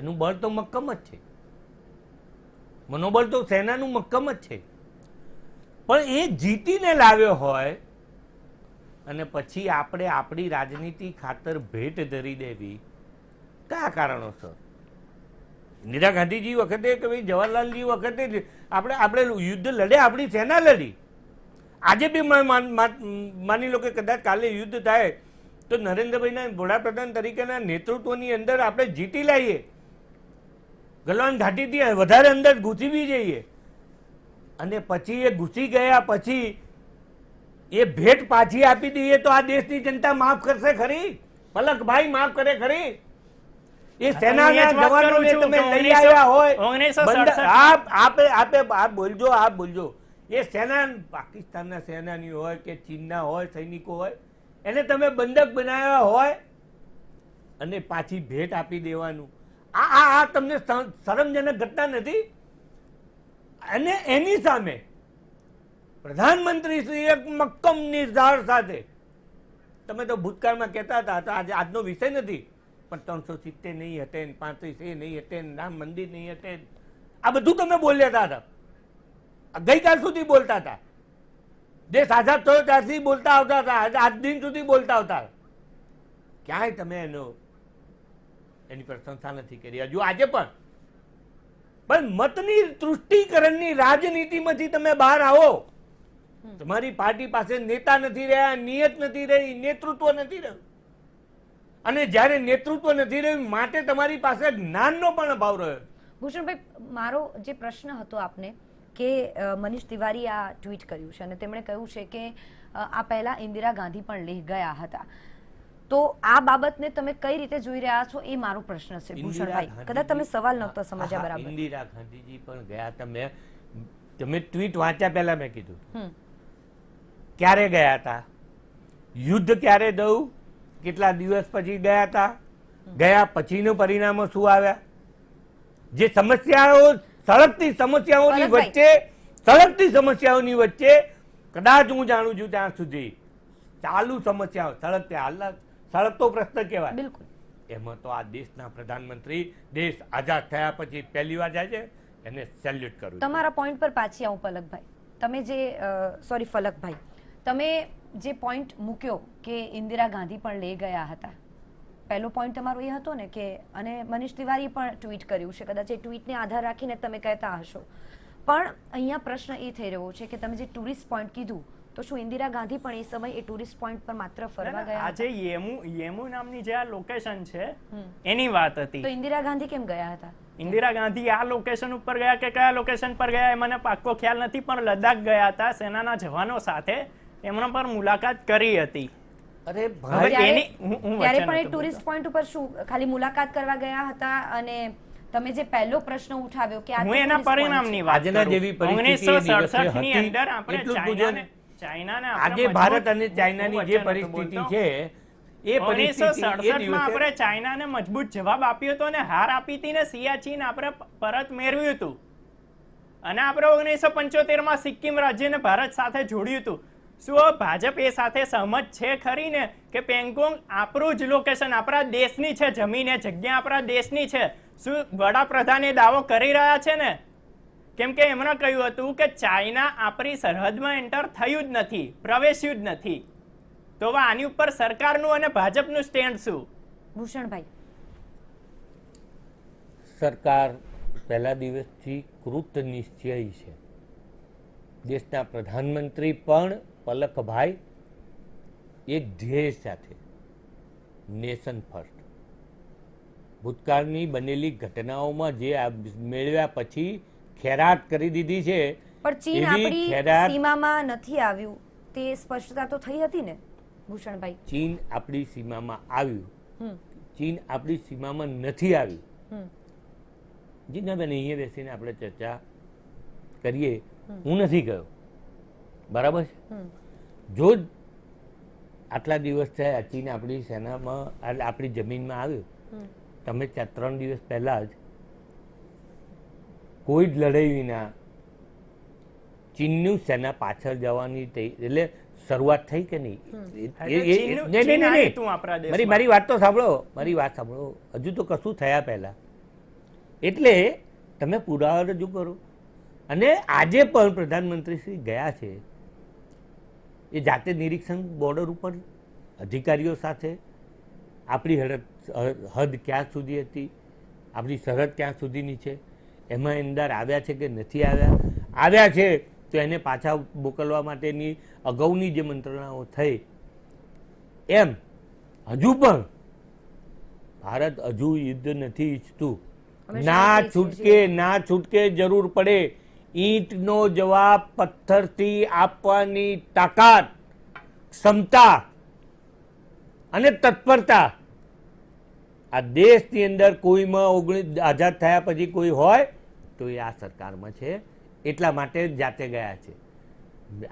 એનું બળ તો મક્કમ જ છે, મનોબળ તો સેનાનું મક્કમ જ છે, પણ એ જીતીને લાવ્યો હોય અને પછી આપણે આપણી રાજનીતિ ખાતર ભેટ ધરી દેવી કયા કારણોસર? ઇન્દિરા ગાંધીજી વખતે કે ભાઈ જવાહરલાલજી વખતે આપણે યુદ્ધ લડ્યા, આપણી સેના લડી. આજે બી માની લો કે કદાચ કાલે યુદ્ધ થાય તો નરેન્દ્રભાઈના વડાપ્રધાન તરીકેના નેતૃત્વની અંદર આપણે જીતી લઈએ, ગલવાન ઘાટીથી વધારે અંદર ઘૂસી બી જઈએ, અને પછી એ ઘૂસી ગયા પછી એ ભેટ પાછી આપી દઈએ તો આ દેશની જનતા માફ કરશે ખરી? પલકભાઈ માફ કરે ખરી? એ સેનાના જવાનોને તમે લઈ આવ્યા હોય, આપ બોલજો, એ સેના પાકિસ્તાનના સેનાની હોય કે ચીનના હોય સૈનિકો હોય, એને તમે બંધક બનાવ્યા હોય અને પાછી ભેટ આપી દેવાનું, આ તમને શરમજનક ઘટના નથી? અને એની સામે પ્રધાનમંત્રી શ્રી એક મક્કમ નિર્ધાર સાથે, તમે તો ભૂતકાળમાં કહેતા હતા, તો આજે આજનો વિષય નથી, પણ 370 નહીં હટે, 35 નહીં હટે, રામ મંદિર નહીં હટે, આ બધું તમે બોલ્યા હતા, ગઈકાલ સુધી બોલતા હતા, દેશ આઝાદ થયો ત્યારથી બોલતા આવતા હતા, આજ દિન સુધી બોલતા આવતા, ક્યાંય તમે એની પ્રશંસા નથી કરી હજુ આજે પણ મતની તૃષ્ટિકરણની રાજનીતિમાંથી તમે બહાર આવો. તમારી પાર્ટી પાસે નેતા નથી રહ્યા, નિયત નથી રહી, નેતૃત્વ નથી રહ્યું, અને જ્યારે નેતૃત્વ નથી રહ્યું માટે તમારી પાસે જ્ઞાનનો પણ અભાવ રહ્યો. ભૂષણભાઈ, મારો જે પ્રશ્ન હતો આપને કે મનીષ તિવારી આ ટ્વીટ કર્યું છે અને તેમણે કહ્યું છે કે આ પહેલા ઇન્દિરા ગાંધી પણ લેહ ગયા હતા, તો આ બાબતને તમે કઈ રીતે જોઈ રહ્યા છો એ મારો પ્રશ્ન છે ભૂષણભાઈ. કદાચ તમે સવાલ નહોતો સમજ્યા બરાબર. ઇન્દિરા ગાંધીજી પણ ગયા હતા. તમે ટ્વીટ વાંચ્યા પહેલા મેં કીધું ક્યારે ગયા હતા, યુદ્ધ ક્યારે થયું, કેટલા દિવસ પછી ગયા હતા, ગયા પછીનું પરિણામો શું આવ્યા, જે સમસ્યાઓ સળગતી સમસ્યાઓની વચ્ચે કદાચ હું જાણું છું ત્યાં સુધી ચાલુ સમસ્યાઓ સળગતો પ્રશ્ન કહેવાય. બિલકુલ. એમાં તો આ દેશના પ્રધાનમંત્રી દેશ આઝાદ થયા પછી પહેલી વાર જાય છે, એને સેલ્યુટ કરું. તમારા પોઈન્ટ પર પાછી આવું પલકભાઈ, તમે જે ફલકભાઈ, તમે જે પોઈન્ટ મૂક્યો કે ઇન્દિરા ગાંધી પણ લઈ ગયા હતા, પહેલો પોઈન્ટ તમારો એ હતો ને કે, અને મનીષ તિવારીએ પણ ટ્વીટ કર્યું છે, કદાચ એ ટ્વીટને આધાર રાખીને તમે કહેતા હશો, પણ અહીંયા પ્રશ્ન એ થઈ રહ્યો છે કે તમે જે ટુરિસ્ટ પોઈન્ટ કીધું, તો શું ઇન્દિરા ગાંધી પણ એ સમય એ ટુરિસ્ટ પોઈન્ટ પર માત્ર ફરવા ગયા? આજે યેમુ નામની જે આ લોકેશન છે એની વાત હતી. તો ઇન્દિરા ગાંધી કેમ ગયા હતા? ઇન્દિરા ગાંધી આ લોકેશન ઉપર ગયા કે કયા લોકેશન પર ગયા એ મને પાક્કો ખ્યાલ નથી, પણ લદ્દાખ ગયા હતા સેનાના જવાનો સાથે, એમના પર મુલાકાત કરી હતી. અરે ત્યારે પણ એ ટુરિસ્ટ પોઈન્ટ ઉપર શું ખાલી મુલાકાત કરવા ગયા હતા? અને તમે જે પહેલો પ્રશ્ન ઉઠાવ્યો કે હું એના પરિણામની વાત કરું. 1967 ની અંદર આપણે ચાઇનાને આજે ભારત અને ચાઇનાની જે પરિસ્થિતિ છે એ 1967 માં આપણે ચાઇનાને મજબૂત જવાબ આપ્યો હતો ને હાર આપી હતી ને સિયાચીન આપણે પરત મેળવ્યું હતું, અને આપણે 1975 માં સિક્કિમ રાજ્યને ભારત સાથે જોડ્યું હતું. શું ભાજપ એ સાથે સહમત છે ખરી ને કે પેંગોંગ આપણું જ લોકેશન, આપણા દેશની છે જમીન, એ જગ્યા આપણા દેશની છે? શું વડાપ્રધાન એ દાવો કરી રહ્યા છે ને? કેમ કે એમણે કહ્યું હતું કે ચાઇના આપણી સરહદમાં એન્ટર થયું જ નથી, પ્રવેશ્યું જ નથી. તો હવે આની ઉપર સરકારનું અને ભાજપનું સ્ટેન્ડ શું? ભૂષણભાઈ, સરકાર પહેલા દિવસથી કૃત નિશ્ચયી છે. દેશના પ્રધાનમંત્રી પણ પલકભાઈ એક ધ્યેય સાથે, નેશન ફર્સ્ટ. ભૂતકાળની બનેલી ઘટનાઓમાં જે મેળવ્યા પછી ખેરાત કરી દીધી છે, પણ ચીન આપણી સીમામાં નથી આવ્યું તે સ્પષ્ટતા તો થઈ હતી ને ભૂષણભાઈ? ચીન આપણી સીમામાં આવ્યું, ચીન આપણી સીમામાં નથી આવ્યું. જીનાબેન, અહીંયા બેસીને આપણે ચર્ચા કરીએ, હું નથી ગયો, બરાબર છે? જો આટલા દિવસ થયા ચીન આપણી સેનામાં આપણી જમીનમાં આવ્યું, તમે 3 દિવસ પહેલા જ કોઈ જ લડાઈ વિના ચીનની સેના પાછળ જવાની એટલે શરૂઆત થઈ કે નહીં? મારી વાત તો સાંભળો, હજુ તો કશું થયા પહેલા. એટલે તમે પુરાવા રજૂ કરો. અને આજે પણ પ્રધાનમંત્રી શ્રી ગયા છે, એ જાતે નિરીક્ષણ બોર્ડર ઉપર અધિકારીઓ સાથે આપણી હદ ક્યાં સુધી હતી, આપણી સરહદ ક્યાં સુધીની છે, એમાં અંદર આવ્યા છે કે નથી આવ્યા છે તો એને પાછા મોકલવા માટેની અગાઉની જે મંત્રણાઓ થઈ, એમ હજુ પણ ભારત હજુ યુદ્ધ નથી ઈચ્છતું. અમે ના શાંતિ છૂટકે જરૂર પડે ઈંટનો જવાબ પથ્થરથી આપવાની તાકાત, ક્ષમતા અને તત્પરતા આ દેશની અંદર કોઈમાં આઝાદ થયા પછી કોઈ હોય તો એ આ સરકારમાં છે. એટલા માટે જાતે ગયા છે.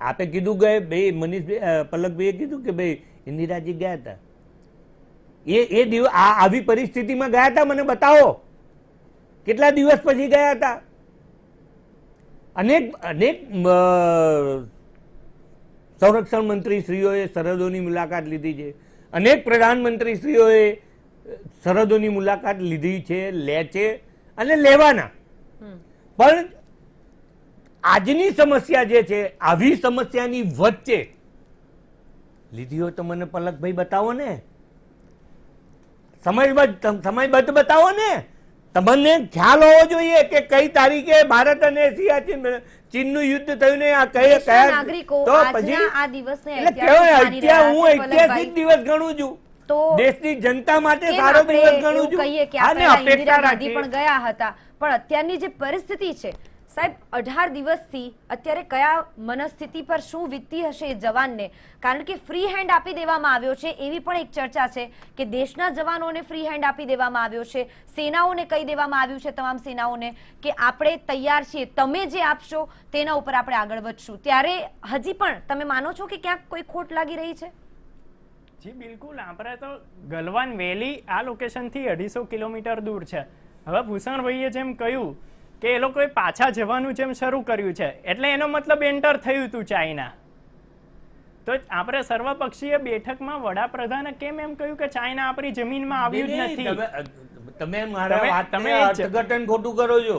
આપે કીધું ગયે ભાઈ મનીષભાઈ પલકભાઈએ કીધું કે ભાઈ ઇન્દિરાજી ગયા હતા, એ દિવસ આવી પરિસ્થિતિમાં ગયા હતા, મને બતાવો કેટલા દિવસ પછી ગયા હતા. અનેક સંરક્ષણ મંત્રીશ્રીઓએ સરહદોની મુલાકાત લીધી છે, અનેક પ્રધાનમંત્રીશ્રીઓએ સરહદોની મુલાકાત લીધી છે, લે છે અને લેવાના. પણ આજની સમસ્યા જે છે, આવી સમસ્યાની વચ્ચે લીધી હોય તો મને પલકભાઈ બતાવો ને, સમયબદ્ધ બતાવો ને. તમને ખ્યાલ હોવો જોઈએ કે કઈ તારીખે ભારત અને ચીનનું યુદ્ધ થયું ને આ દેશના નાગરિકો આજના આ દિવસને ઐતિહાસિક દિવસ ગણું છું, તો દેશની જનતા માટે કેમ સારો આપણે દિવસ એવું ગણું છું. કહીએ કે આને આપણે અપેક્ષા ઇન્દિરા ગાંધી રાખીએ. પણ ગયા હતા, પણ અત્યારની જે પરિસ્થિતિ છે સાહેબ, 18 દિવસથી અત્યારે કયા મનસ્થિતિ પર શું વીતતી હશે એ જવાનને, કારણ કે ફ્રી હેન્ડ આપી દેવામાં આવ્યો છે એવી પણ એક ચર્ચા છે કે દેશના જવાનોને ફ્રી હેન્ડ આપી દેવામાં આવ્યો છે, સેનાઓને કહી દેવામાં આવ્યું છે, તમામ સેનાઓને કે આપણે તૈયાર છીએ, તમે જે આપશો તેના ઉપર આપણે આગળ વધશું. ત્યારે હજી પણ તમે માનો છો કે ક્યાંક કોઈ ખોટ લાગી રહી છે? જી બિલકુલ. આપણે તો ગલવાન વેલી આ લોકેશનથી 250 કિલોમીટર દૂર છે. હવે ભૂષણભાઈએ જેમ કહ્યું કે એ લોકોએ પાછા જવાનું જેમ શરૂ કર્યું છે, એટલે એનો મતલબ એન્ટર થયું હતું ચાઇના. તો આપણે સર્વપક્ષીય બેઠકમાં વડાપ્રધાને કેમ એમ કહ્યું કે ચાઇના આપણી જમીનમાં આવ્યું જ નથી? તમે મારા વાતને અર્થઘટન ખોટું કરો છો.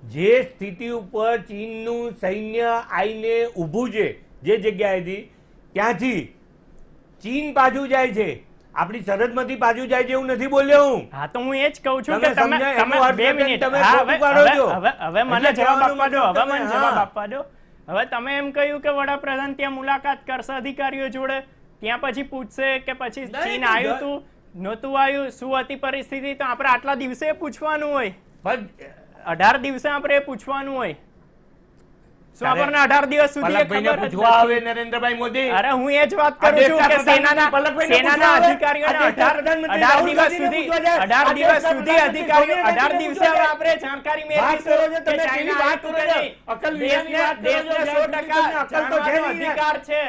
જે સ્થિતિ ઉપર ચીનનું સૈન્ય આઈને ઊભું છે, જે જગ્યાએથી, ત્યાંથી ચીન પાછું જાય છે, આપણી સરહદમાંથી પાછું જાય છે એવું નથી બોલ્યો હું. હા, તો હું એ જ કહું છું કે તમે તમે 2 મિનિટ હવે મને જવાબ આપવા દો, હવે મને જવાબ આપવા દો. હવે તમે એમ કહ્યું કે વડાપ્રધાન ત્યાં મુલાકાત કરશે અધિકારીઓ જોડે, ત્યાં પછી પૂછશે કે પછી ચીન આવ્યું તું નહોતું આવ્યું, શું હતી પરિસ્થિતિ, તો આપણે આટલા દિવસે પૂછવાનું હોય, 18 દિવસે આપણે પૂછવાનું હોય. શું આપણને 18 દિવસ સુધી ખબર પૂછવા આવે નરેન્દ્રભાઈ મોદી? અરે હું એ જ વાત કરું છું કે સેનાના અધિકારીઓને 18 દિવસ સુધી અધિકારીઓ 18 દિવસે હવે આપણે જાણકારી મેળવીશું કે ચાઇના આવ્યું કે નહીં. દેશને 100% જાણવાનો અધિકાર છે.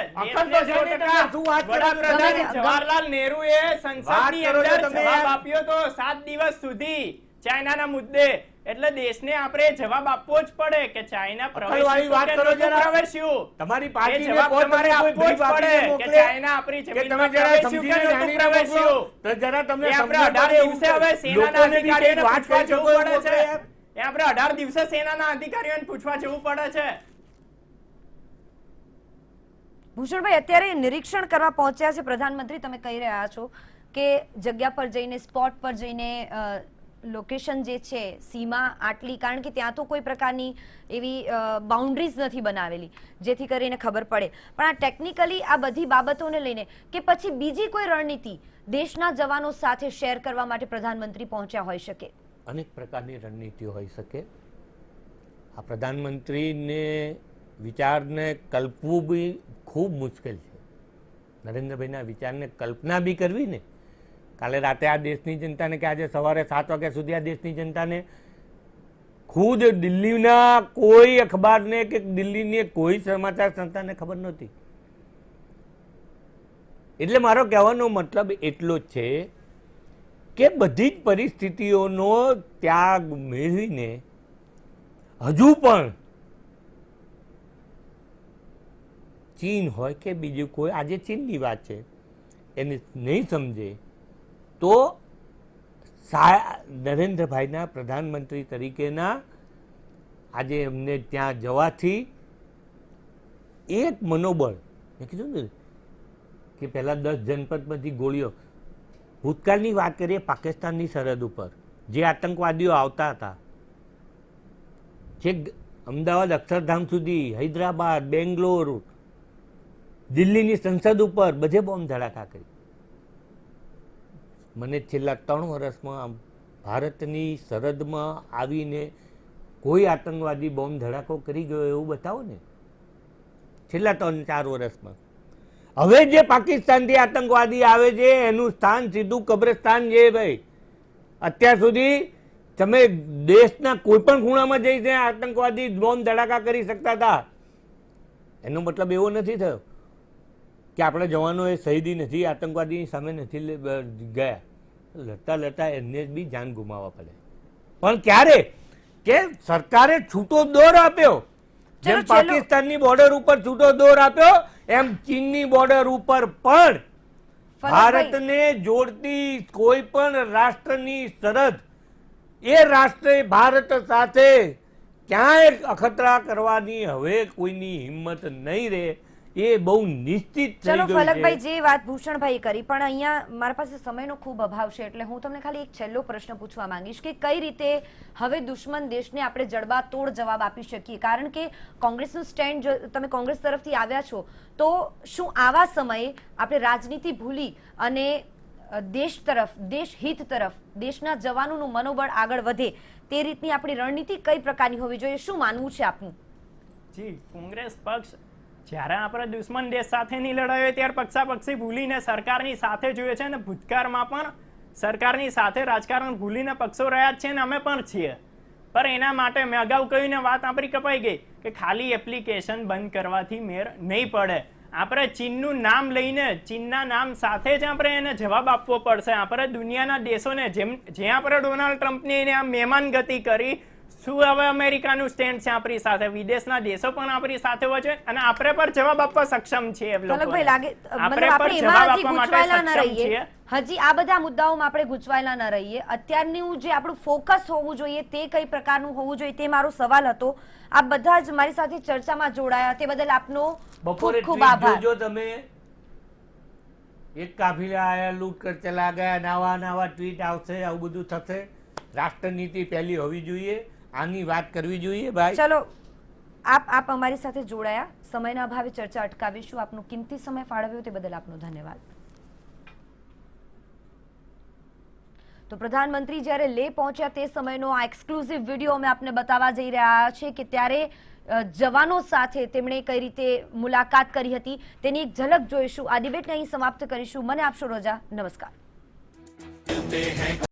વડાપ્રધાન જવાહરલાલ નહેરુએ સંસદની અંદર જવાબ આપ્યો તો 7 દિવસ સુધી ચાઇનાના મુદ્દે. એટલે દેશને આપણે જવાબ આપવો જ પડે કે ચાઇના પ્રવેશ્યું. તમારી એ જવાબ તમારે આપવો જ પડે કે ચાઇના આપણી જમીનમાં પ્રવેશ્યું કે નહોતું પ્રવેશ્યું. એ આપણે 18 દિવસે હવે સેનાના અધિકારીઓને પૂછવા જવું પડે છે. એ આપણે 18 દિવસે સેનાના અધિકારીઓને પૂછવા જવું પડે છે. ભૂષણભાઈ, અત્યારે નિરીક્ષણ કરવા પહોંચ્યા છે પ્રધાનમંત્રી, તમે કહી રહ્યા છો કે જગ્યા પર જઈને, સ્પોટ પર જઈને, લોકેશન જે છે સીમા આટલી, કારણ કે ત્યાં તો કોઈ પ્રકારની એવી બાઉન્ડ્રીઝ નથી બનાવેલી જેથી કરીને ખબર પડે. પણ આ ટેકનિકલી આ બધી બાબતોને લઈને કે પછી બીજી કોઈ રણનીતિ દેશના જવાનો સાથે શેર કરવા માટે પ્રધાનમંત્રી પહોંચ્યા હોઈ શકે? અનેક પ્રકારની રણનીતિઓ હોઈ શકે. આ પ્રધાનમંત્રીને વિચારને કલ્પવું બી ખૂબ મુશ્કેલ છે. નરેન્દ્રભાઈના વિચારને કલ્પના બી કરવી ને, કાલે રાતે આ દેશની જનતાને કે આજે સવારે 7 વાગ્યા સુધી આ દેશની જનતાને ખુદ દિલ્હીના કોઈ અખબારને કે દિલ્હીની કોઈ સમાચાર સંસ્થાને ખબર નહોતી. એટલે મારો કહેવાનો મતલબ એટલો જ છે કે બધી જ પરિસ્થિતિઓનો ત્યાગ મેળવીને હજુ પણ ચીન હોય કે બીજું કોઈ, આજે ચીનની વાત છે, એને નહીં સમજે તો નરેન્દ્રભાઈના પ્રધાનમંત્રી તરીકેના આજે એમને ત્યાં જવાથી એક મનોબળ, મેં કીધું ને કે પહેલા 10 જનપદમાંથી ગોળીઓ, ભૂતકાળની વાત કરીએ પાકિસ્તાનની સરહદ ઉપર જે આતંકવાદીઓ આવતા હતા, જે અમદાવાદ અક્ષરધામ સુધી, હૈદરાબાદ, બેંગ્લોર, દિલ્હીની સંસદ ઉપર બધે બોમ્બ ધડાકા કરી. મને છેલ્લા 3 વર્ષમાં ભારતની સરહદમાં આવીને કોઈ આતંકવાદી બોમ્બ ધડાકો કરી ગયો એવું બતાવો ને, છેલ્લા 3-4 વર્ષમાં. હવે જે પાકિસ્તાનથી આતંકવાદી આવે છે એનું સ્થાન સીધું કબ્રસ્તાન છે ભાઈ. અત્યાર સુધી તમે દેશના કોઈ પણ ખૂણામાં જઈને આતંકવાદી બોમ્બ ધડાકા કરી શકતા હતા. એનો મતલબ એવો નથી થયો કે આપણા જવાનોએ શહીદી નથી, આતંકવાદીની સામે નથી ગયા. લડતા લડતા એને બી જાન ગુમાવવા પડે. પણ ક્યારે કે સરકારે છૂટો દોર આપ્યો, જેમ પાકિસ્તાનની બોર્ડર ઉપર છૂટો દોર આપ્યો એમ ચીનની બોર્ડર ઉપર પણ ભારતને જોડતી કોઈ પણ રાષ્ટ્રની સરહદ એ રાષ્ટ્રે ભારત સાથે ક્યાંય અખતરા કરવાની હવે કોઈની હિંમત નહીં રહે. એ બહુ નિશ્ચિત થઈ ચલો ગયું ફલકભાઈ, છે. જે વાત ભૂષણભાઈ કરી, પણ અહીંયા મારા પાસે સમયનો ખૂબ અભાવ છે, એટલે હું તમને ખાલી એક છેલ્લો પ્રશ્ન પૂછવા માંગીશ કે કઈ રીતે હવે દુશ્મન દેશને આપણે જડબાતોડ જવાબ આપી શકીએ? કારણ કે કોંગ્રેસનું સ્ટેન્ડ, તમે કોંગ્રેસ તરફથી આવ્યા છો, તો શું આવા સમયે આપણે રાજનીતિ ભૂલી અને દેશ તરફ, દેશ હિત તરફ, દેશના જવાનોનું મનોબળ આગળ વધે તે રીતની આપણી રણનીતિ કઈ પ્રકારની હોવી જોઈએ? શું માનવું છે આપનું? જી, કોંગ્રેસ પક્ષ જ્યારે આપણે દુશ્મન દેશ સાથેની લડાઈ હોય ત્યારે પક્ષાપક્ષી ભૂલીને સરકારની સાથે જોઈએ છે, અને ભૂતકાળમાં પણ સરકારની સાથે રાજકારણ ભૂલીને પક્ષો રહ્યા જ છે, ને અમે પણ છીએ. પણ એના માટે મેં અગાઉ કહ્યું ને, વાત આપણી કપાઈ ગઈ કે ખાલી એપ્લિકેશન બંધ કરવાથી મેર નહીં પડે. આપણે ચીનનું નામ લઈને, ચીનના નામ સાથે જ આપણે એને જવાબ આપવો પડશે. આપણે દુનિયાના દેશોને જેમ આપણે ડોનાલ્ડ ટ્રમ્પની એને મહેમાન ગતિ કરી, શું હવે અમેરિકાનું સ્ટેન્ડ છે આપણી સાથે? વિદેશના દેશો પણ આપણી સાથે હોય છે અને આપણે પર જવાબ આપવા સક્ષમ છીએ. ફલકભાઈ, લાગે મતલબ આપણે એમાં હજી ગૂંચવાયેલા ન રહીએ, હજી આ બધા મુદ્દાઓમાં આપણે ગૂંચવાયેલા ન રહીએ. અત્યારનું જે આપણું ફોકસ હોવું જોઈએ તે કઈ પ્રકારનું હોવું જોઈએ તે મારો સવાલ હતો. આપ બધા જ મારી સાથે ચર્ચામાં જોડાયા તે બદલ આપનો ખૂબ ખૂબ આભાર. જો તમે એક કાફિલા આયા, લૂંટ કર ચલા ગયા, નવા ટ્વીટ આવશે, આવું બધું થશે. રાષ્ટ્રનીતિ પહેલી હોવી જોઈએ, આની વાત કરવી જોઈએ ભાઈ. ચલો, આપ અમારી સાથે જોડાયા. સમયના અભાવે ચર્ચા અટકાવીશું. આપનો કિંમતી સમય ફાળવ્યો તે બદલ આપનો ધન્યવાદ. તો પ્રધાનમંત્રી જ્યારે લેહ પહોંચ્યા તે સમયનો આ એક્સક્લુઝિવ વિડીયો અમે આપને બતાવવા જઈ રહ્યા છે કે ત્યારે જવાનો સાથે તેમણે કઈ રીતે મુલાકાત કરી હતી તેની એક ઝલક જોઈશું. આ ડિબેટને અહીં સમાપ્ત કરીશું. મને આપશો રજા. નમસ્કાર.